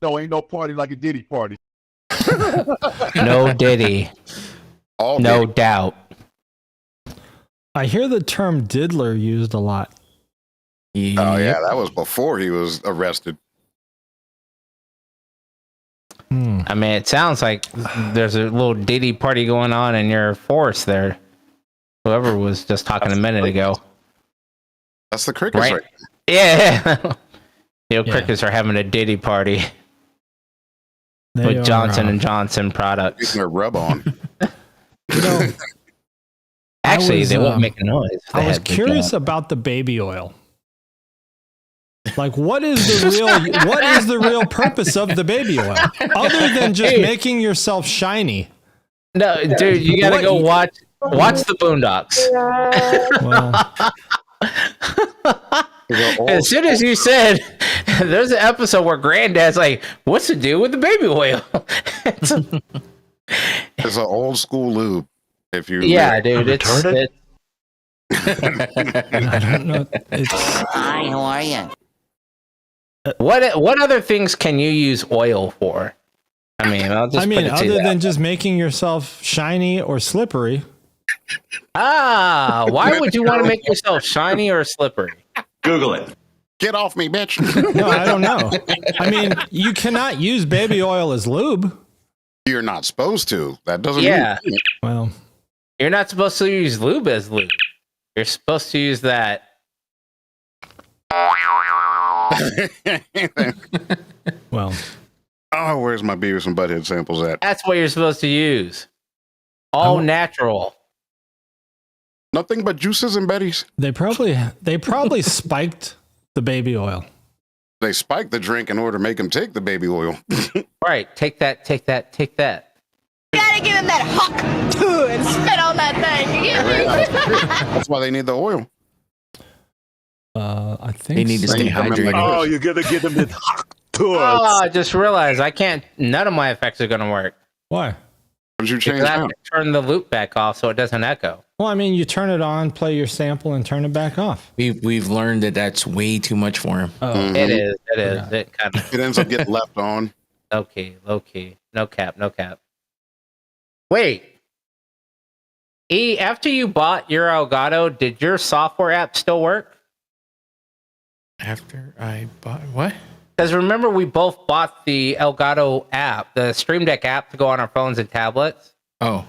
No, ain't no party like a Diddy party. No Diddy. All No Diddy. doubt. I hear the term diddler used a lot. Oh yeah, that was before he was arrested. I mean, it sounds like there's a little Diddy party going on in your forest there. Whoever was just talking a minute ago. That's the crickets, right? Yeah. Crickets are having a Diddy party with Johnson and Johnson products. Getting their rub on. Actually, they won't make a noise. I was curious about the baby oil. Like, what is the real purpose of the baby oil other than just making yourself shiny? No, dude, you gotta go watch the Boondocks. Well, as soon as you said there's an episode where Granddad's like, "What's the deal with the baby oil?" It's an old school lube. If you dude, it's I don't know. Hi, how are you? What other things can you use oil for? I mean, other than just making yourself shiny or slippery. Why would you want to make yourself shiny or slippery? Google it. Get off me, bitch. No, I don't know. I mean, you cannot use baby oil as lube. You're not supposed to. That doesn't mean. Well, you're not supposed to use lube as lube. You're supposed to use that. Well. Oh, where's my Beavis and Butthead samples at? That's what you're supposed to use. All natural. Nothing but juices and betties. They probably spiked the baby oil. They spiked the drink in order to make him take the baby oil. Right. Take that. You gotta give him that hawk too and spit on that thing. You get me? That's why they need the oil. I think they need to stay hydrated. Oh, you gotta get them in hawk too. Oh, I just realized I can't. None of my effects are gonna work. Why? Did you change I have that? to turn the loop back off so it doesn't echo. Well, I mean, you turn it on, play your sample, and turn it back off. We've learned that that's way too much for him. Oh, It is. Yeah. It kind of It ends up getting left on. low key. No cap. Wait. After you bought your Elgato, did your software app still work? After I bought what? Because remember, we both bought the Elgato app, the Stream Deck app, to go on our phones and tablets. Oh,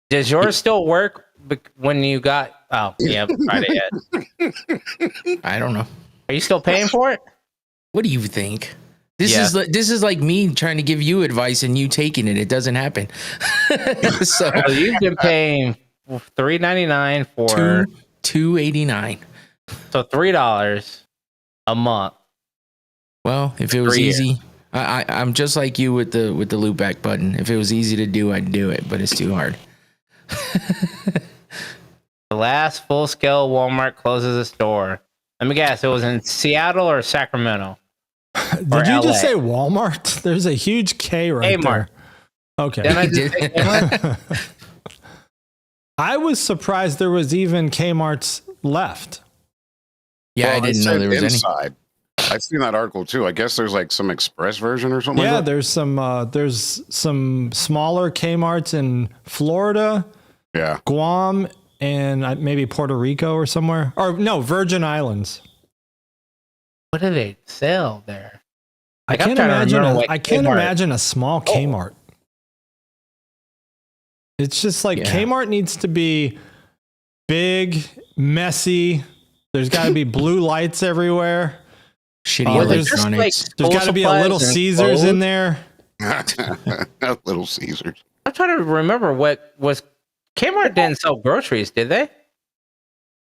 Does yours still work when you got? Oh, yeah, Friday yet. I don't know. Are you still paying for it? What do you think? This is like me trying to give you advice and you taking it. It doesn't happen. So Well, you've been paying $3.99 for $2.89. so $3 a month. Well, if it was 3 years. easy, I'm just like you with the loop back button. If it was easy to do, I'd do it, but it's too hard. The last full-scale Walmart closes its door. Let me guess, it was in Seattle or Sacramento? Did you just say Walmart? There's a huge K right Kmart. there. Okay. Didn't I just say Kmart? I was surprised there was even Kmart's left. Yeah, I didn't know there was inside. I've seen that article too. I guess there's like some express version or something. Yeah, like that. there's some smaller Kmart's in Florida, Yeah. Guam, and maybe Puerto Rico or somewhere. Or no, Virgin Islands. What do they sell there? I Like, I'm can't trying to imagine. remember what I can't Kmart- imagine a small Kmart. It's just like Kmart needs to be big, messy. There's got to be blue lights everywhere. Shitty there's electronics. There's got to be a Little Caesars in there. Little Caesars. I'm trying to remember what was Kmart didn't sell groceries, did they?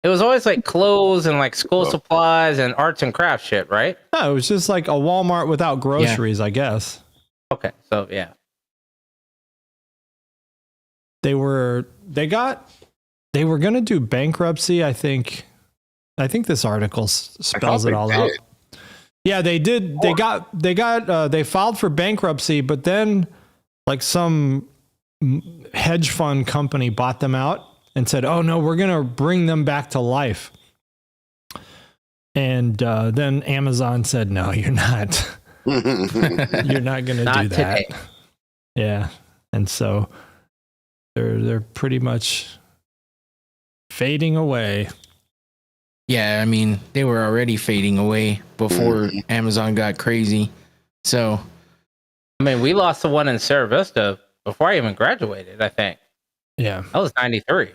It was always like clothes and like school supplies and arts and crafts shit, right? No, it was just like a Walmart without groceries, I guess. Okay, so yeah. They were going to do bankruptcy, I think. I think this article spells it all out. Yeah, they did. They filed for bankruptcy, but then like some hedge fund company bought them out and said, "Oh no, we're going to bring them back to life." And then Amazon said, "No, you're not." You're not going to Not do that. today. Yeah. And so they're pretty much fading away. Yeah, I mean, they were already fading away before Amazon got crazy. So, I mean, we lost the one in Sierra Vista before I even graduated, I think. Yeah. That was 93.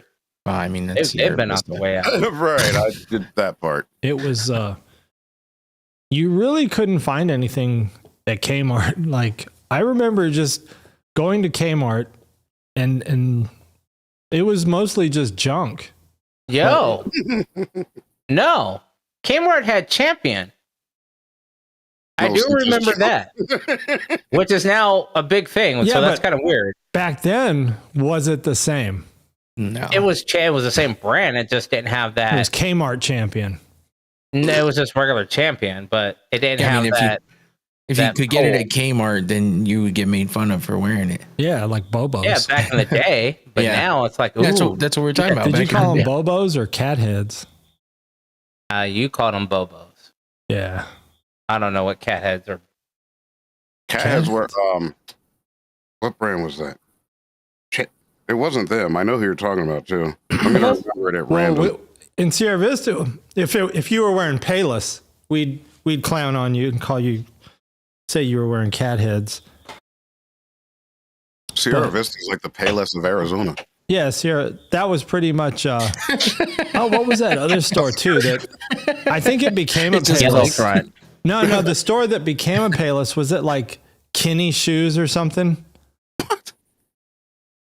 well, I mean, that's They've been on the way out. Right, I did that part. It was you really couldn't find anything at Kmart. Like I remember just going to Kmart and it was mostly just junk. Yo. No. Kmart had Champion. I do Mostly just remember that. Which is now a big thing. Yeah, So that's but- kind of weird. Back then, was it the same? no. It was the same brand. It just didn't have It was that. Kmart Champion. No, it was just regular Champion, but it didn't Yeah, I have mean, that. if you that could get it pole. at Kmart, then you would get made fun of for wearing it. Yeah, like Bobos. Yeah, back in the day. But Yeah. now it's like, ooh, That's what we're talking about. Did you back in call the them day. Bobos or cat heads? you called them Bobos. Yeah. I don't know what cat heads are. Cat heads were what brand was that? It wasn't them. I know who you're talking about too. I'm gonna remember it at random. In Sierra Vista, if you were wearing Payless, we'd clown on you and call you, say you were wearing cat heads. Sierra but- Vista is like the Payless of Arizona. Yeah, Sierra. That was pretty much. Oh, what was that other store too? That I think it became a Yellow Payless. front. No, the store that became a Payless, was it like Kinney Shoes or something?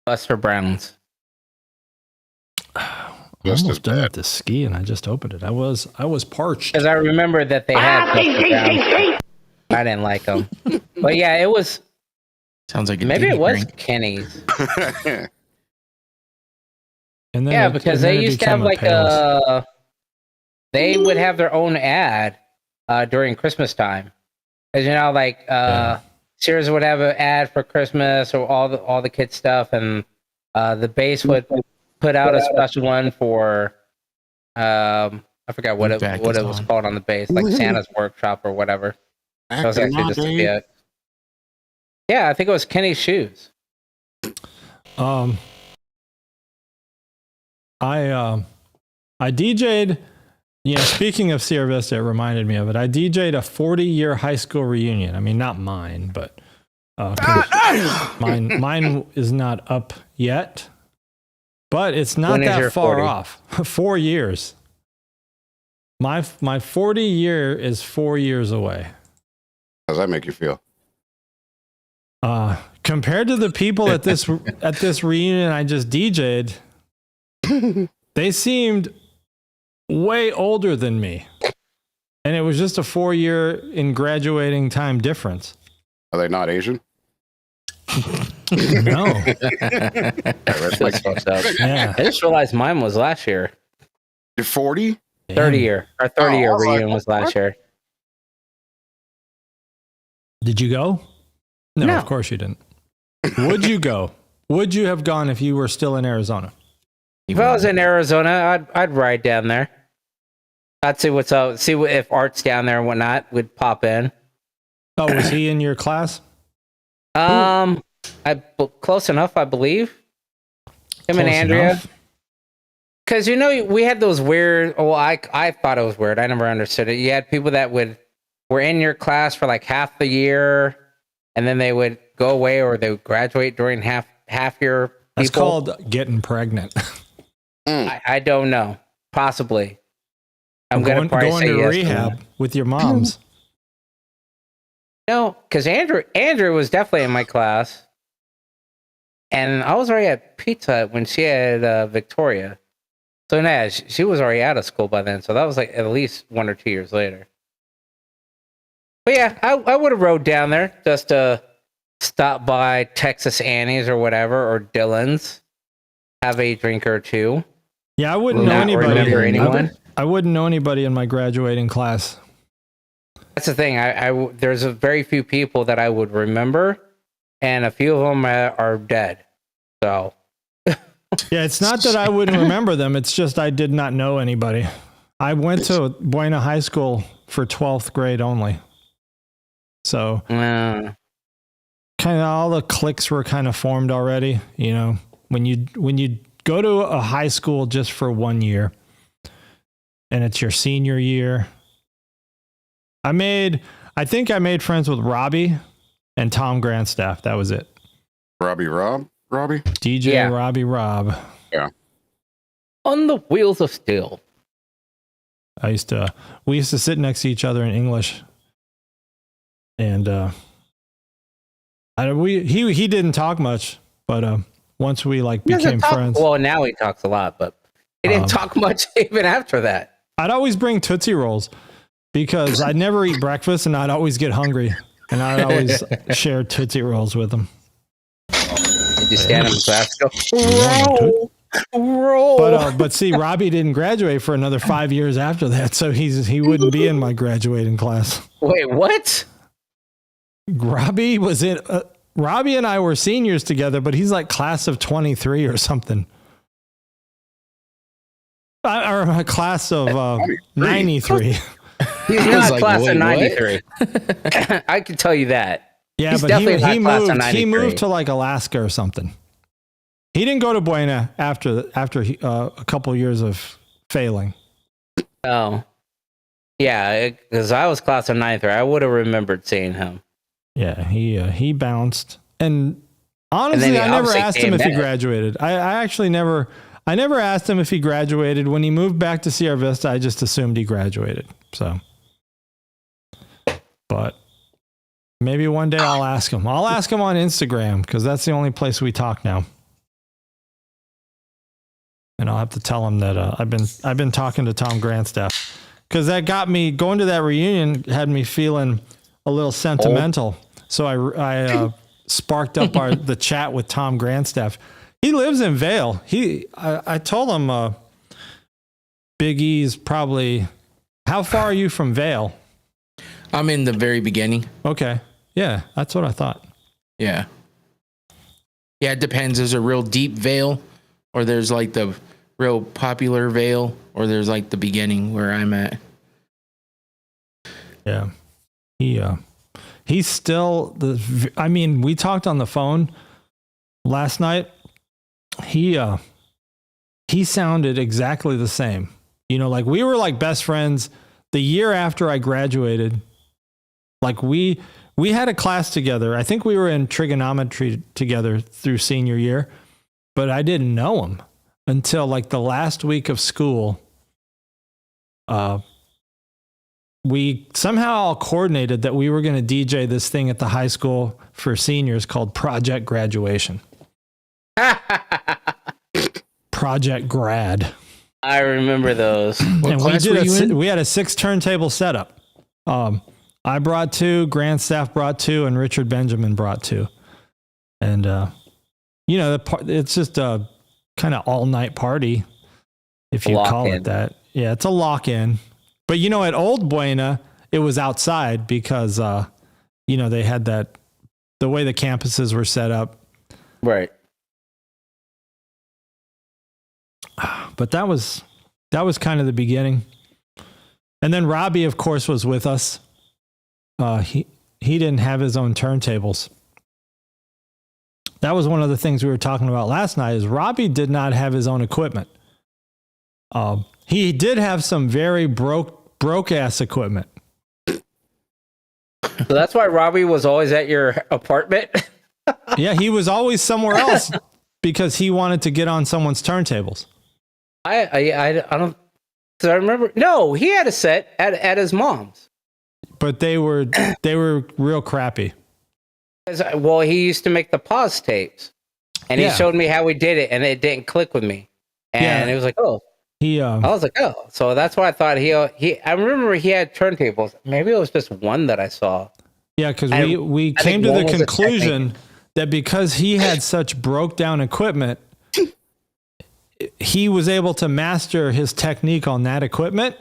Buster Browns. I'm Just as almost done bad. at the ski, and I just opened it. I was parched. Because I remember that they had Buster Browns. I didn't like them. But yeah, it was. Sounds like a Maybe Diddy it was drink. Kenny's. And then Yeah, it- because and then they it used to became have like Payless. they would have their own ad during Christmas time. As you know, like Sears would have an ad for Christmas or all the kids stuff, and the base would put out a special one for I forgot what Back it is was on. called on the base, like Santa's Workshop or whatever. That was actually just a bit. Yeah, I think it was Kenny's Shoes. I DJ'd, speaking of Sierra Vista, it reminded me of it. I DJ'd a 40-year high school reunion. I mean, not mine, but 'cause mine is not up yet, but it's not When is that your far 40? off. 4 years. My 40 year is 4 years away. How does that make you feel? Compared to the people at this reunion I just DJ'd, they seemed way older than me, and it was just a 4 year in graduating time difference. Are they not Asian? No, That's like, yeah, I just realized mine was last year. you're 40? 30 year. Our 30-year I was like, reunion was last year. Did you go? No, No. of course you didn't. Would you go? Would you have gone if you were still in Arizona? If I was in Arizona, I'd ride down there. I'd see what's up. See if Art's down there and whatnot. Would pop in. Oh, was he in your class? Close enough, I believe. Him and Close Andrea. enough? Because we had those weird. Oh, I thought it was weird. I never understood it. You had people that were in your class for like half the year, and then they would go away or they would graduate during half year. That's people. called getting pregnant. I don't know. Possibly. I'm gonna going probably say to yes rehab with your moms. No, because Andrew was definitely in my class, and I was already at Pizza Hut when she had Victoria. So nah, she was already out of school by then. So that was like at least 1 or 2 years later. But yeah, I would have rode down there just to stop by Texas Annie's or whatever, or Dylan's, have a drink or two. Yeah, I wouldn't know Not anybody. remember anyone. I wouldn't know anybody in my graduating class. That's the thing. There's a very few people that I would remember, and a few of them are dead. So Yeah, it's not that I wouldn't remember them. It's just I did not know anybody. I went to Buena High School for 12th grade only. So Uh, kind of all the cliques were kind of formed already. You know, when you go to a high school just for 1 year, and it's your senior year. I think I made friends with Robbie and Tom Grandstaff. That was it. Robbie? DJ Yeah. Robbie Rob. on the wheels of steel. We used to sit next to each other in English. And he didn't talk much, but once we like He doesn't became talk- friends. Well, now he talks a lot, but he didn't talk much even after that. I'd always bring Tootsie Rolls because I'd never eat breakfast and I'd always get hungry. And I'd always share Tootsie Rolls with him. Did you stand in class? Go, Roll. roll. But see, Robbie didn't graduate for another 5 years after that, so he wouldn't be in my graduating class. Wait, what? Robbie was in. Robbie and I were seniors together, but he's like class of 23 or something. Or a class of 93. He's I was not like, class wait, of '93. 93. I can tell you that. Yeah, He's but definitely not class of he 93. moved to like Alaska or something. He didn't go to Buena after a couple years of failing. Oh. Yeah, because I was class of 93. I would have remembered seeing him. Yeah, he bounced. And honestly, he I never obviously asked him came if he back. graduated. I actually never asked him if he graduated. When he moved back to Sierra Vista, I just assumed he graduated. So, but maybe one day I'll ask him. I'll ask him on Instagram because that's the only place we talk now. And I'll have to tell him that I've been talking to Tom Grandstaff because that got me going to that reunion, had me feeling a little sentimental. So I sparked up the chat with Tom Grandstaff. He lives in Vail. I told him Big E's probably. How far are you from Vail? I'm in the very beginning. Okay, yeah, that's what I thought. Yeah. Yeah, it depends. There's a real deep veil, or there's like the real popular veil, or there's like the beginning where I'm at. Yeah, he's still I mean, we talked on the phone last night. He sounded exactly the same. You know, like we were like best friends the year after I graduated. Like we had a class together. I think we were in trigonometry together through senior year, but I didn't know him until like the last week of school. We somehow all coordinated that we were going to DJ this thing at the high school for seniors called Project Graduation. Project Grad. I remember those. What And class were you in? we had a 6 turntable setup. I brought 2, Grandstaff brought 2, and Richard Benjamin brought 2. And you know, it's just a kind of all night party, if you call it that. Yeah, it's a lock in. But you know, at Old Buena, it was outside because you know, they had the way the campuses were set up. Right. But that was kind of the beginning. And then Robbie, of course, was with us. He didn't have his own turntables. That was one of the things we were talking about last night is Robbie did not have his own equipment. He did have some very broke ass equipment. So that's why Robbie was always at your apartment. Yeah, he was always somewhere else because he wanted to get on someone's turntables. I don't. Cause I remember. No, he had a set at his mom's. But they were real crappy. Well, he used to make the pause tapes, and Yeah. he showed me how he did it, and it didn't click with me. And Yeah. it was like, oh. I was like, oh. So that's why I thought he. I remember he had turntables. Maybe it was just one that I saw. Yeah, because we I came think to one the was a conclusion that because he had such broke down equipment, he was able to master his technique on that equipment.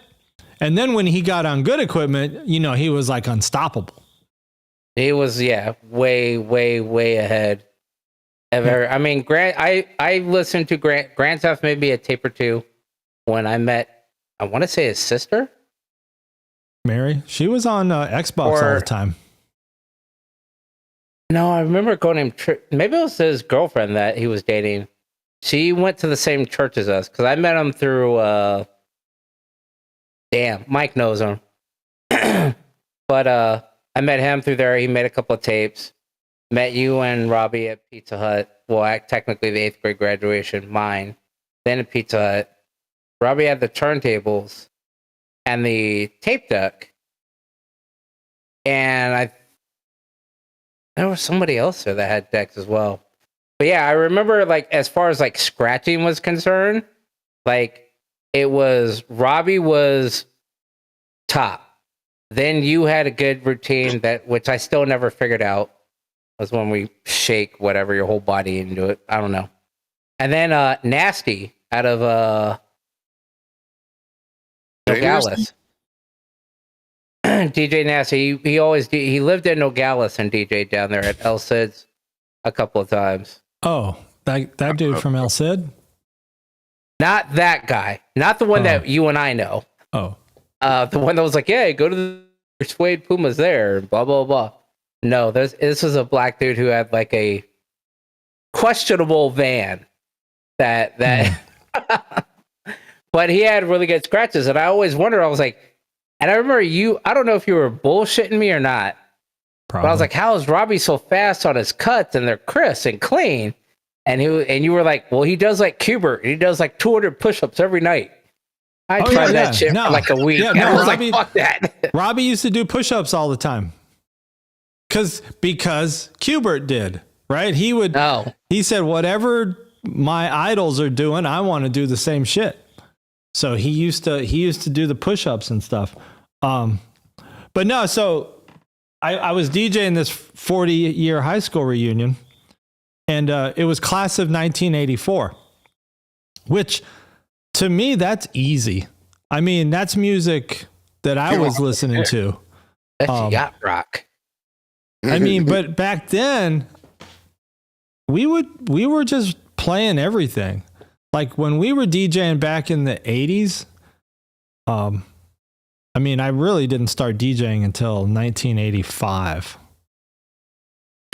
And then when he got on good equipment, you know, he was like unstoppable. He was, way, way, way ahead. I mean, Grant. I listened to Grant stuff maybe a tape or two when I met. I want to say his sister. Mary, she was on Xbox all the time. No, I remember a girl named maybe it was his girlfriend that he was dating. She went to the same church as us because I met him through. Damn, Mike knows him. But I met him through there. He made a couple of tapes. Met you and Robbie at Pizza Hut. Well, technically the 8th grade graduation, mine. Then at Pizza Hut. Robbie had the turntables and the tape deck. And there was somebody else there that had decks as well. But yeah, I remember like as far as like scratching was concerned, like it was Robbie was top. Then you had a good routine which I still never figured out, was when we shake whatever your whole body into it. I don't know. And then Nasty out of Nogales. DJ Nasty, he always he lived in Nogales and DJ down there at El Cid's a couple of times. Oh, that dude from El Cid? Not that guy. Not the one that you and I know. Oh. The one that was like, yeah, go to the Suede Pumas there, blah, blah, blah. No, this was a black dude who had like a questionable van that but he had really good scratches. And I always wondered, I was like, and I remember I don't know if you were bullshitting me or not. Probably. But I was like, how is Robbie so fast on his cuts and they're crisp and clean? And you were like, well, he does like Kubert. He does like 200 push-ups every night. I tried that shit for like a week. And I was Robbie, like, fuck that. Robbie used to do push-ups all the time. Because Kubert did, right? He said, whatever my idols are doing, I want to do the same shit. So he used to do the push-ups and stuff. But no, so I was DJing this 40-year high school reunion, and it was class of 1984, which to me, that's easy. I mean, that's music that I was listening to. That's yacht rock. I mean, but back then, we were just playing everything. Like when we were DJing back in the 80s, I mean, I really didn't start DJing until 1985.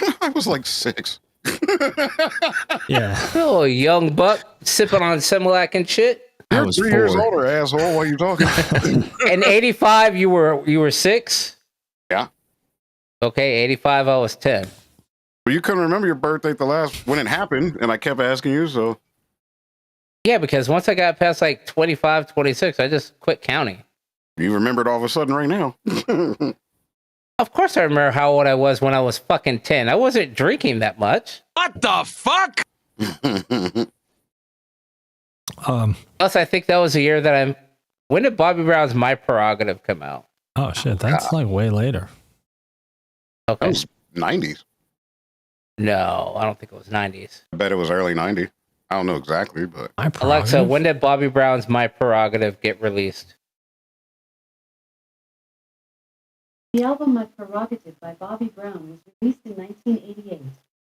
I was like 6. Yeah. Oh, young buck sipping on Similac and shit. You're 3 years older, asshole. What are you talking about? In 85, you were 6? Yeah. Okay, 85, I was 10. Well, you couldn't remember your birthday when it happened, and I kept asking you, so. Yeah, because once I got past like 25, 26, I just quit counting. You remembered all of a sudden right now. Of course I remember how old I was when I was fucking 10. I wasn't drinking that much. What the fuck? Plus, I think that was the year that when did Bobby Brown's My Prerogative come out? Oh, shit. That's like way later. Okay. That was 90s. No, I don't think it was 90s. I bet it was early 90s. I don't know exactly, but. Alexa, when did Bobby Brown's My Prerogative get released? The album My Prerogative by Bobby Brown was released in 1988.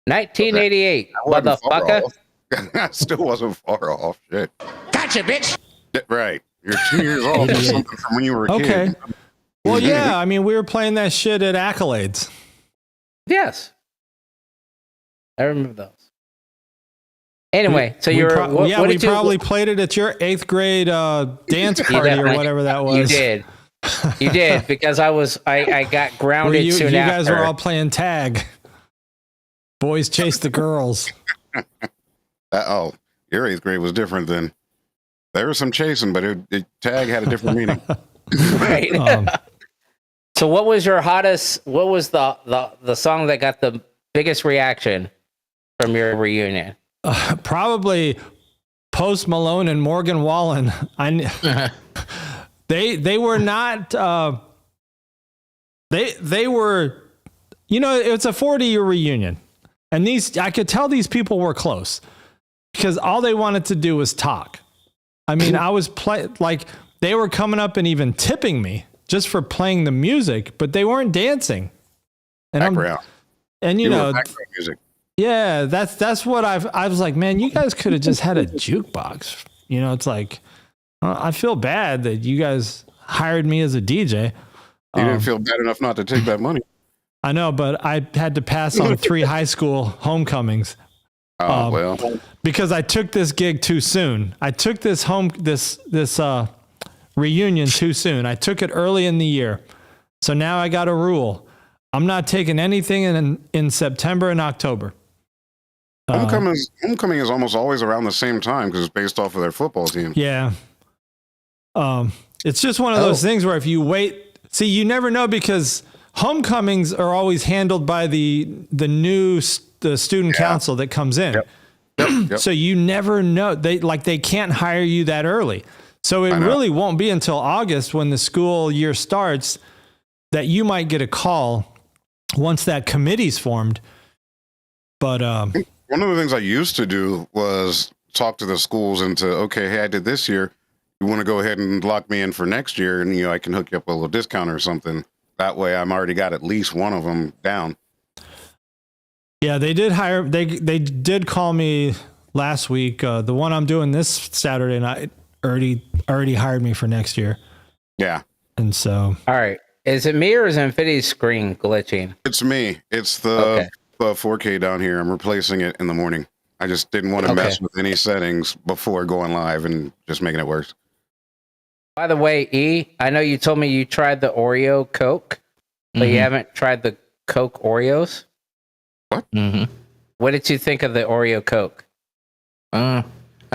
1988, motherfucker. That still wasn't far off. Shit. Gotcha, bitch. Right. You're 2 years old or something from when you were a kid. Okay. Well, yeah. I mean, we were playing that shit at Accolades. Yes. I remember those. Anyway, so we probably played it at your 8th grade dance party or whatever that was. You did because I got grounded soon after. You guys were all playing tag. Boys chase the girls. Your 8th grade was different then. There was some chasing, but tag had a different meaning. Right. So what was your hottest? What was the song that got the biggest reaction from your reunion? Probably Post Malone and Morgan Wallen. They were not. They were. You know, it's a 40-year reunion, and I could tell these people were close because all they wanted to do was talk. I mean, I was like they were coming up and even tipping me just for playing the music, but they weren't dancing. And you know, background music. Yeah, that's what I was like, man, you guys could have just had a jukebox. You know, it's like I feel bad that you guys hired me as a DJ. You didn't feel bad enough not to take that money. I know, but I had to pass on 3 high school homecomings. Well, Because I took this gig too soon. I took this reunion too soon. I took it early in the year. So now I got a rule. I'm not taking anything in September and October. homecoming is almost always around the same time because it's based off of their football team. Yeah. It's just one of those things where if you wait, see, you never know because homecomings are always handled by the student council that comes in. Yep. So you never know. They can't hire you that early. So it really won't be until August when the school year starts that you might get a call once that committee's formed. But one of the things I used to do was talk to the schools into, okay, hey, I did this year. You want to go ahead and lock me in for next year, and I can hook you up with a little discount or something. That way, I'm already got at least one of them down. yeah, they did hire. They did call me last week. The one I'm doing this Saturday night already hired me for next year. Yeah, And so All right. Is it me or is Infinity's screen glitching? it's me. It's the 4K down here. I'm replacing it in the morning. I just didn't want to mess with any settings before going live and just making it worse. By the way, E, I know you told me you tried the Oreo Coke, but you haven't tried the Coke Oreos. What? Mm-hmm. What did you think of the Oreo Coke? I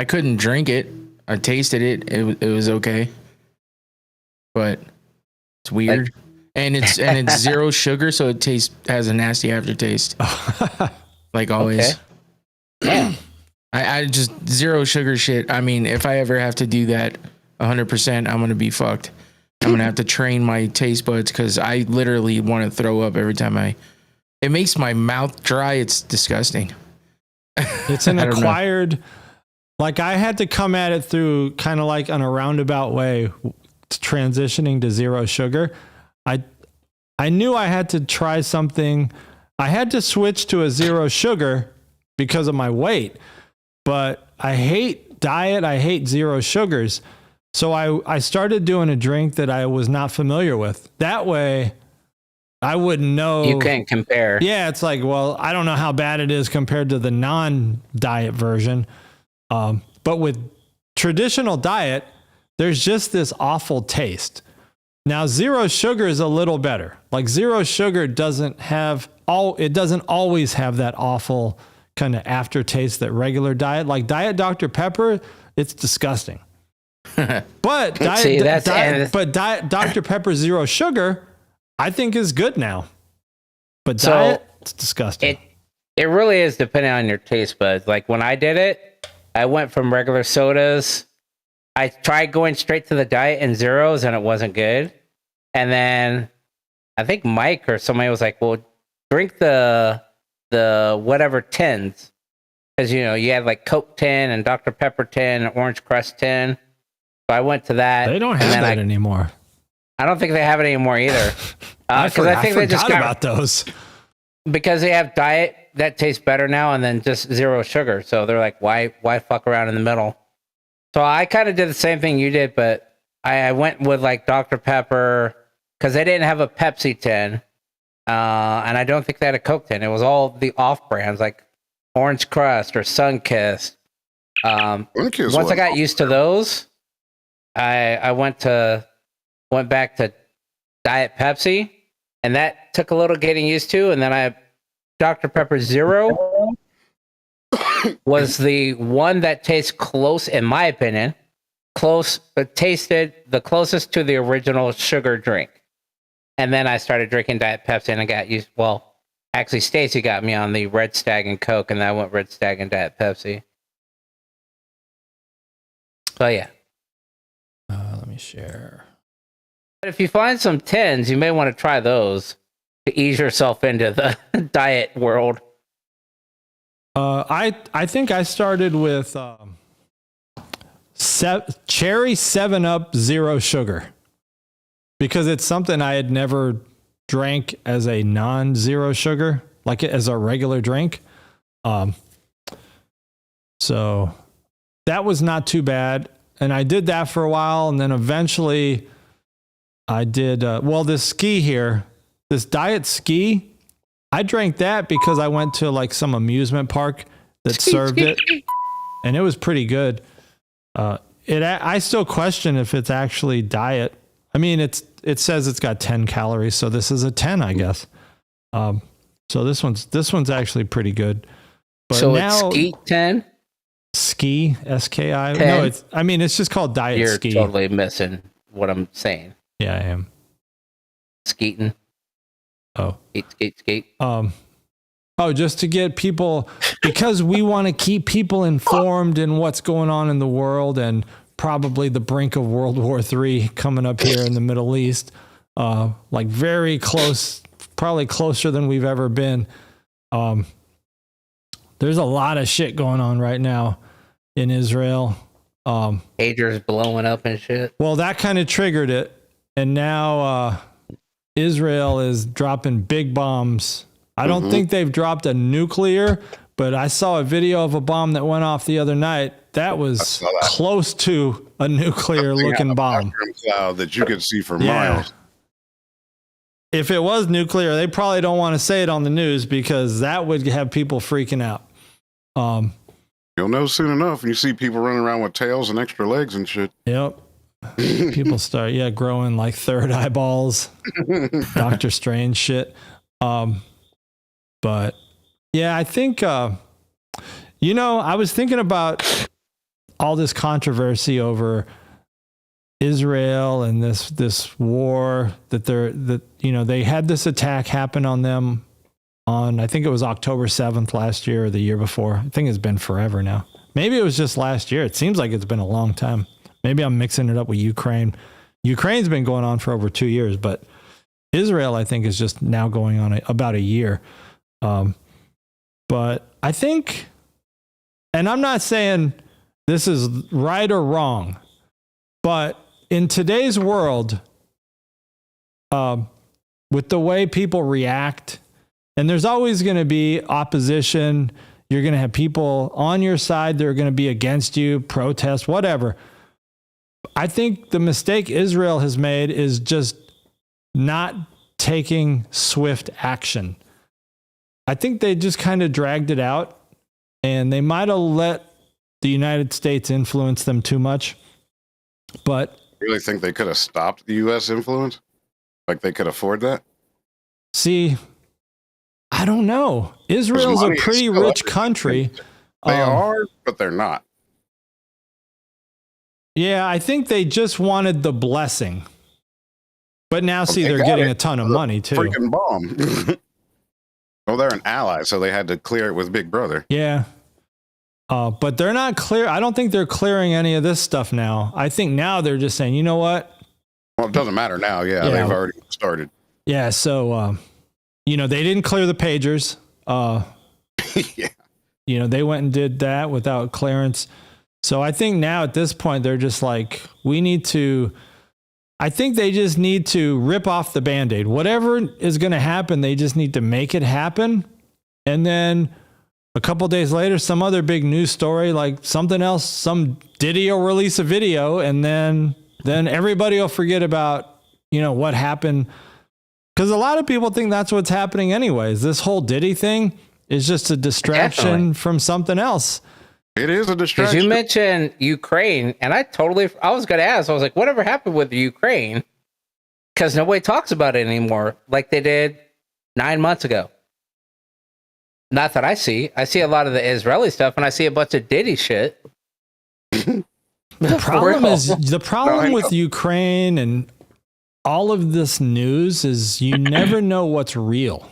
couldn't drink it. I tasted it. It was okay, but it's weird. And it's zero sugar, so it has a nasty aftertaste, like always. Okay. I just zero sugar shit. I mean, if I ever have to do that 100%, I'm gonna be fucked. I'm gonna have to train my taste buds because I literally want to throw up every time it makes my mouth dry. It's disgusting. it's an acquired, like I had to come at it through kind of like on a roundabout way, transitioning to zero sugar. I knew I had to try something. I had to switch to a zero sugar because of my weight, but I hate diet. I hate zero sugars. So I started doing a drink that I was not familiar with. That way I wouldn't know. You can't compare. Yeah. It's like, well, I don't know how bad it is compared to the non-diet version. But with traditional diet, there's just this awful taste. Now, zero sugar is a little better. Like zero sugar doesn't always have that awful kind of aftertaste that regular diet, like Diet Dr. Pepper, it's disgusting. But Diet Dr. Pepper zero sugar, I think is good now. But diet, it's disgusting. It really is depending on your taste buds. Like when I did it, I went from regular sodas. I tried going straight to the diet and zeros and it wasn't good. And then I think Mike or somebody was like, well, drink the whatever 10s. Because, you had like Coke 10 and Dr. Pepper 10 and Orange Crust 10. So I went to that. They don't have that anymore. I don't think they have it anymore either. I think they just got about those. Because they have diet that tastes better now and then just zero sugar. So they're like, why fuck around in the middle? So I kind of did the same thing you did, but I went with like Dr. Pepper because they didn't have a Pepsi 10. And I don't think they had a Coke 10. It was all the off brands like Orange Crust or Sunkist. Once I got used to those, I went back to Diet Pepsi, and that took a little getting used to. And then Dr. Pepper Zero was the one that tastes close, in my opinion, tasted the closest to the original sugar drink. And then I started drinking Diet Pepsi, and I got used. Well, actually, Stacy got me on the Red Stag and Coke, and then I went Red Stag and Diet Pepsi. So yeah. Let me share. But if you find some 10s, you may want to try those to ease yourself into the diet world. I think I started with Cherry 7-Up Zero Sugar because it's something I had never drank as a non-zero sugar, like as a regular drink. So that was not too bad. And I did that for a while. And then eventually I did, this ski here, this Diet Ski, I drank that because I went to like some amusement park that served it, and it was pretty good. I still question if it's actually diet. I mean, it says it's got 10 calories, so this is a 10, I guess. So this one's actually pretty good. But so now, it's Skeet 10? Ski, SKI. 10? No, it's just called Diet You're Ski. totally missing what I'm saying. Yeah, I am. Skeeting. Oh. Skate. Just to get people, because we want to keep people informed in what's going on in the world and probably the brink of World War III coming up here in the Middle East. Like very close, probably closer than we've ever been. There's a lot of shit going on right now in Israel. Pagers blowing up and shit. Well, that kind of triggered it. And now Israel is dropping big bombs. I don't think they've dropped a nuclear, but I saw a video of a bomb that went off the other night. That was close to a nuclear looking bomb. Cloud that you could see for miles. If it was nuclear, they probably don't want to say it on the news because that would have people freaking out. You'll know soon enough when you see people running around with tails and extra legs and shit. Yep. People start, growing like third eyeballs, Doctor Strange shit. But yeah, I think, I was thinking about all this controversy over Israel and this war that they had this attack happen on them on, I think it was October 7th last year or the year before. I think it's been forever now. Maybe it was just last year. It seems like it's been a long time. Maybe I'm mixing it up with Ukraine. Ukraine's been going on for over 2 years, but Israel, I think, is just now going on about a year. But I think, and I'm not saying this is right or wrong, but in today's world, with the way people react, and there's always going to be opposition. You're going to have people on your side that are going to be against you, protest, whatever. I think the mistake Israel has made is just not taking swift action. I think they just kind of dragged it out, and they might have let the United States influence them too much. But You really think they could have stopped the U.S. influence? Like they could afford that? see, I don't know. Israel's a money is pretty still rich everything. country. They are, but they're not. Yeah, I think they just wanted the blessing. But now, see, they they're got getting it. a ton of money, too. Freaking bomb. Well, they're an ally, so they had to clear it with Big Brother. Yeah. But they're not clear. I don't think they're clearing any of this stuff now. I think now they're just saying, you know what? Well, it doesn't matter now. Yeah, Yeah. they've already started. Yeah, so, they didn't clear the pagers. Yeah. They went and did that without clearance. So I think now at this point, they're just like, I think they just need to rip off the Band-Aid. Whatever is going to happen, they just need to make it happen. And then a couple days later, some other big news story, like something else, some Diddy will release a video, and then everybody will forget about, what happened. Because a lot of people think that's what's happening anyways. This whole Diddy thing is just a distraction Definitely. from something else. It is a Because distraction. you mentioned Ukraine, and I was going to ask, I was like, whatever happened with Ukraine? Because nobody talks about it anymore like they did 9 months ago. Not that I see. I see a lot of the Israeli stuff, and I see a bunch of Diddy shit. The For problem No, I with know. Ukraine and all of this news is you never know what's real.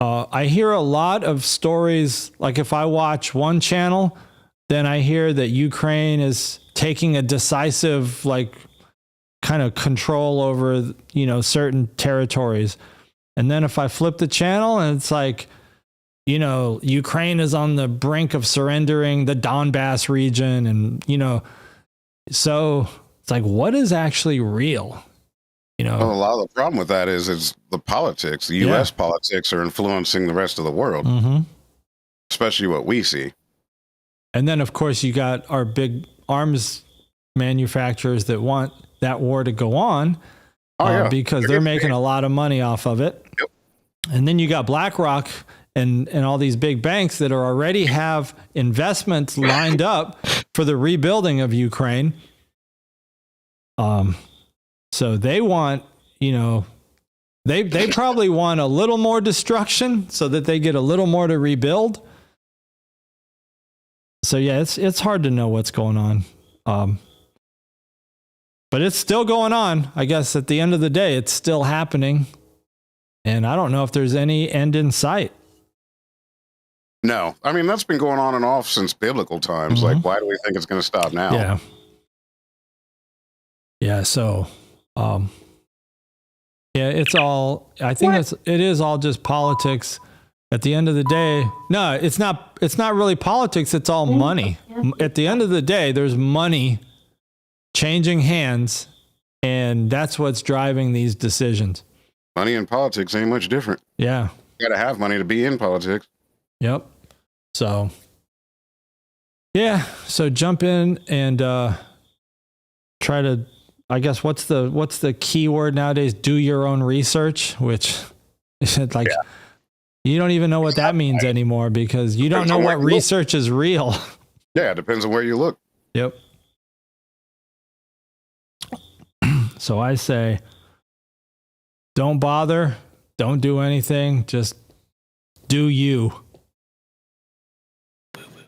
I hear a lot of stories, like if I watch one channel, then I hear that Ukraine is taking a decisive, kind of control over, certain territories. And then if I flip the channel and it's like, Ukraine is on the brink of surrendering the Donbass region. And, so it's like, what is actually real? Well, a lot of the problem with that is the politics. The U.S. politics are influencing the rest of the world, especially what we see. And then, of course, you got our big arms manufacturers that want that war to go on because they're making a lot of money off of it. Yep. And then you got BlackRock and all these big banks that are already have investments lined up for the rebuilding of Ukraine. So they want, they probably want a little more destruction so that they get a little more to rebuild. So yeah, it's hard to know what's going on. But it's still going on. I guess at the end of the day, it's still happening. And I don't know if there's any end in sight. No, I mean, that's been going on and off since biblical times. Like, why do we think it's going to stop now? Yeah. Yeah. So, it's all, I think it is all just politics at the end of the day. No, it's not really politics. It's all money. At the end of the day, there's money changing hands, and that's what's driving these decisions. Money and politics ain't much different. Yeah. You got to have money to be in politics. Yep. So, yeah. So jump in and try to, I guess, what's the key word nowadays? Do your own research, which is like, you don't even know what that means anymore because you don't know what research is real. Yeah, it depends on where you look. Yep. So I say, don't bother. Don't do anything. Just do you.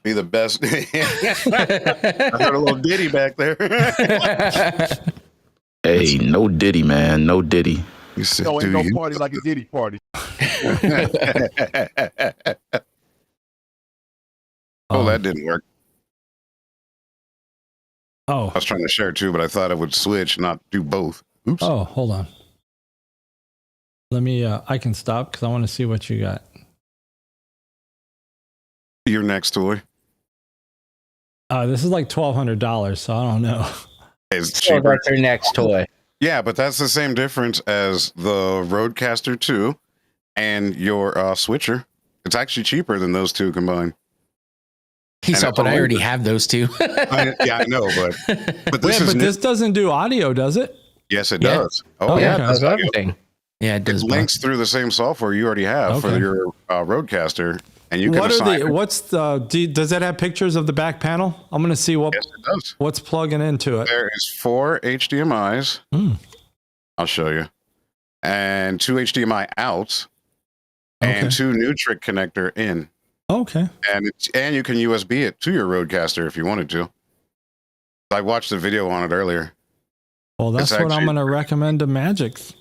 Be the best. I heard a little ditty back there. Hey, no Diddy, man. No Diddy. You said, No, ain't do no you? party like a Diddy party. Oh, that didn't work. Oh. I was trying to share too, but I thought I would switch, not do both. Oops. Oh, hold on. Let me, I can stop because I want to see what you got. Your next toy. This is like $1,200, so I don't know. It's So cheaper. that's your next toy. Yeah, but that's the same difference as the Rodecaster 2 and your Switcher. It's actually cheaper than those two combined. He's And up, but I already have those two. I know, but this is this doesn't do audio, does it? yes, it Yeah. does. Oh, yeah, okay. That's everything. Yeah, it it does. links through the same software you already have for Okay. your Rodecaster, and you can What assign. are does that have pictures of the back panel? I'm going to see Yes, it does. what's plugging into it. There is 4 HDMIs. I'll show you, and 2 HDMI outs, and 2 Nutric connector in. Okay. And you can USB it to your Rodecaster if you wanted to. I watched the video on it earlier. Well, that's It's what I'm actually- going to recommend to Magix.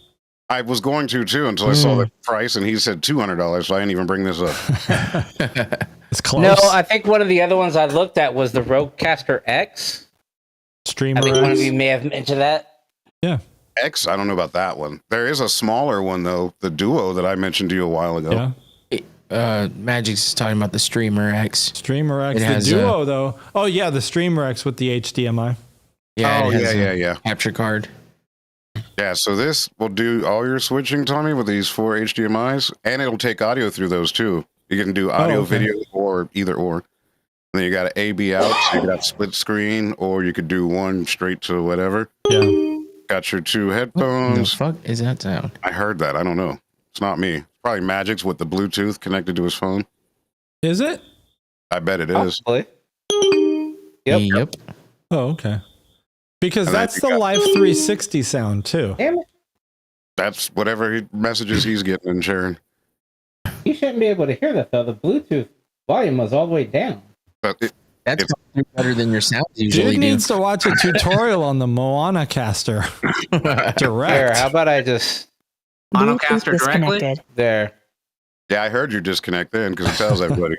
I was going to too until I saw the price, and he said $200, so I didn't even bring this up. It's close. No, I think one of the other ones I looked at was the Rodecaster X. Streamer I think one of X. you may have mentioned that. Yeah. X, I don't know about that one. There is a smaller one though, the Duo that I mentioned to you a while ago. Yeah. Magic's is talking about the Streamer X. Streamer X. It The has, Duo, though. Oh, yeah. The Streamer X with the HDMI. Yeah, Oh, it has a yeah. capture card. Yeah, so this will do all your switching, Tommy, with these 4 HDMIs, and it'll take audio through those too. You can do audio, okay. video, or either or. And then you got an AB out, so you got split screen, or you could do one straight to whatever. Yeah. Got your 2 What the headphones. fuck is that sound? I heard that. I don't know. It's not me. Probably Magic's with the Bluetooth connected to his phone. Is it? I bet it is. Possibly. Yep. Yep. Oh, okay. Because And then that's you the got- Live 360 sound, too. Damn it. That's whatever messages he's getting and sharing. You shouldn't be able to hear that, though. The Bluetooth volume was all the way down. But That's It's- probably better than your sounds usually Dude do. needs to watch a tutorial on the Moana caster. There, Direct. how about I just... Monocaster directly? There. yeah, I heard you disconnect then because it tells everybody.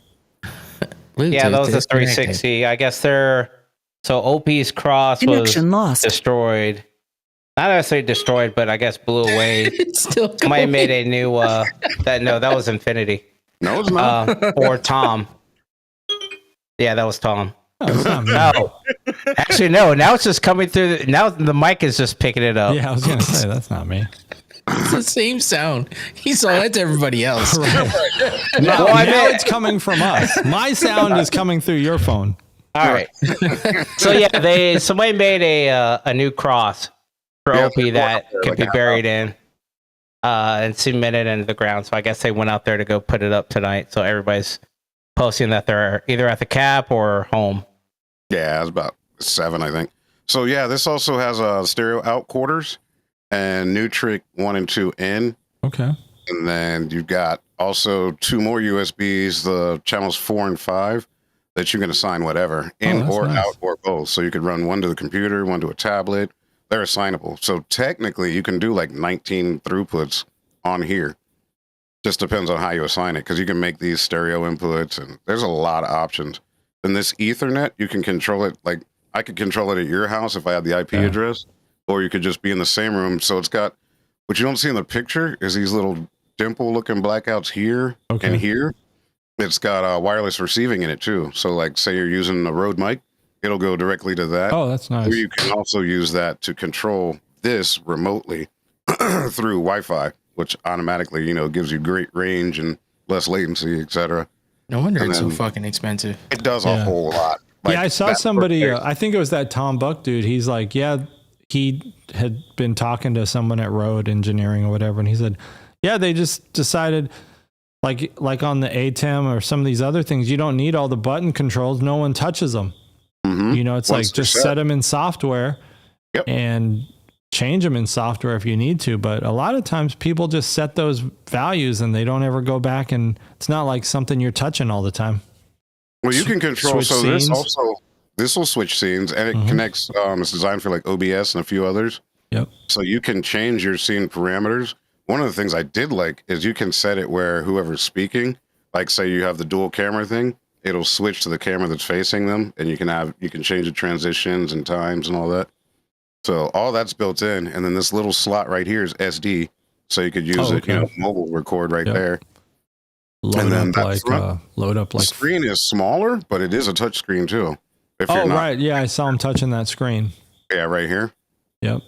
Bluetooth Yeah, that was a disconnected. 360. I guess they're... So OP's cross was lost. destroyed. Not necessarily destroyed, but I guess blew away. It's still Somebody going. made a new... that was Infinity. No, it's not. Or Tom. Yeah, that was Tom. Oh, it's not me. No. Actually, no. Now it's just coming through. Now the mic is just picking it up. Yeah, I was going to say, that's not me. It's the same sound. He saw that to everybody else. Now, Well, I now meant- it's coming from us. My sound is coming through your phone. All right. So yeah, somebody made a new cross for Yeah, OP that like could be a- buried in. and cemented into the ground. So I guess they went out there to go put it up tonight. So everybody's posting that they're either at the cap or home. Yeah, it's about 7, I think. So yeah, this also has stereo out quarters and Nutric 1 and 2 in. Okay. And then you've got also 2 more USBs, the channels 4 and 5, that you can assign whatever, in or nice. out or both. So you could run one to the computer, one to a tablet. They're assignable. So technically you can do like 19 throughputs on here. Just depends on how you assign it, because you can make these stereo inputs and there's a lot of options. And this Ethernet, you can control it. Like I could control it at your house if I had the IP address, or you could just be in the same room. So it's got, what you don't see in the picture is these little dimple looking blackouts here and here. It's got wireless receiving in it too. So like say you're using a Rode mic, it'll go directly to that. Oh, that's nice. Or you can also use that to control this remotely through Wi-Fi, which automatically, gives you great range and less latency, etc. No wonder it's so fucking expensive. It does a whole lot. Like, I saw somebody, I think it was that Tom Buck dude. He's like, he had been talking to someone at Rode Engineering or whatever. And he said, they just decided like on the ATEM or some of these other things, you don't need all the button controls. No one touches them. Mm-hmm. It's like just set them in software and change them in software if you need to. But a lot of times people just set those values and they don't ever go back, and it's not like something you're touching all the time. Well, you can control. Switch So scenes. this will switch scenes, and it connects. It's designed for like OBS and a few others. Yep. So you can change your scene parameters. One of the things I did like is you can set it where whoever's speaking, like say you have the dual camera thing, it'll switch to the camera that's facing them, and you can change the transitions and times and all that. So all that's built in, and then this little slot right here is SD, so you could use it, mobile record right there. Load up like the screen is smaller, but it is a touch screen too. Right. Yeah, I saw him touching that screen. Yeah, right here. Yep.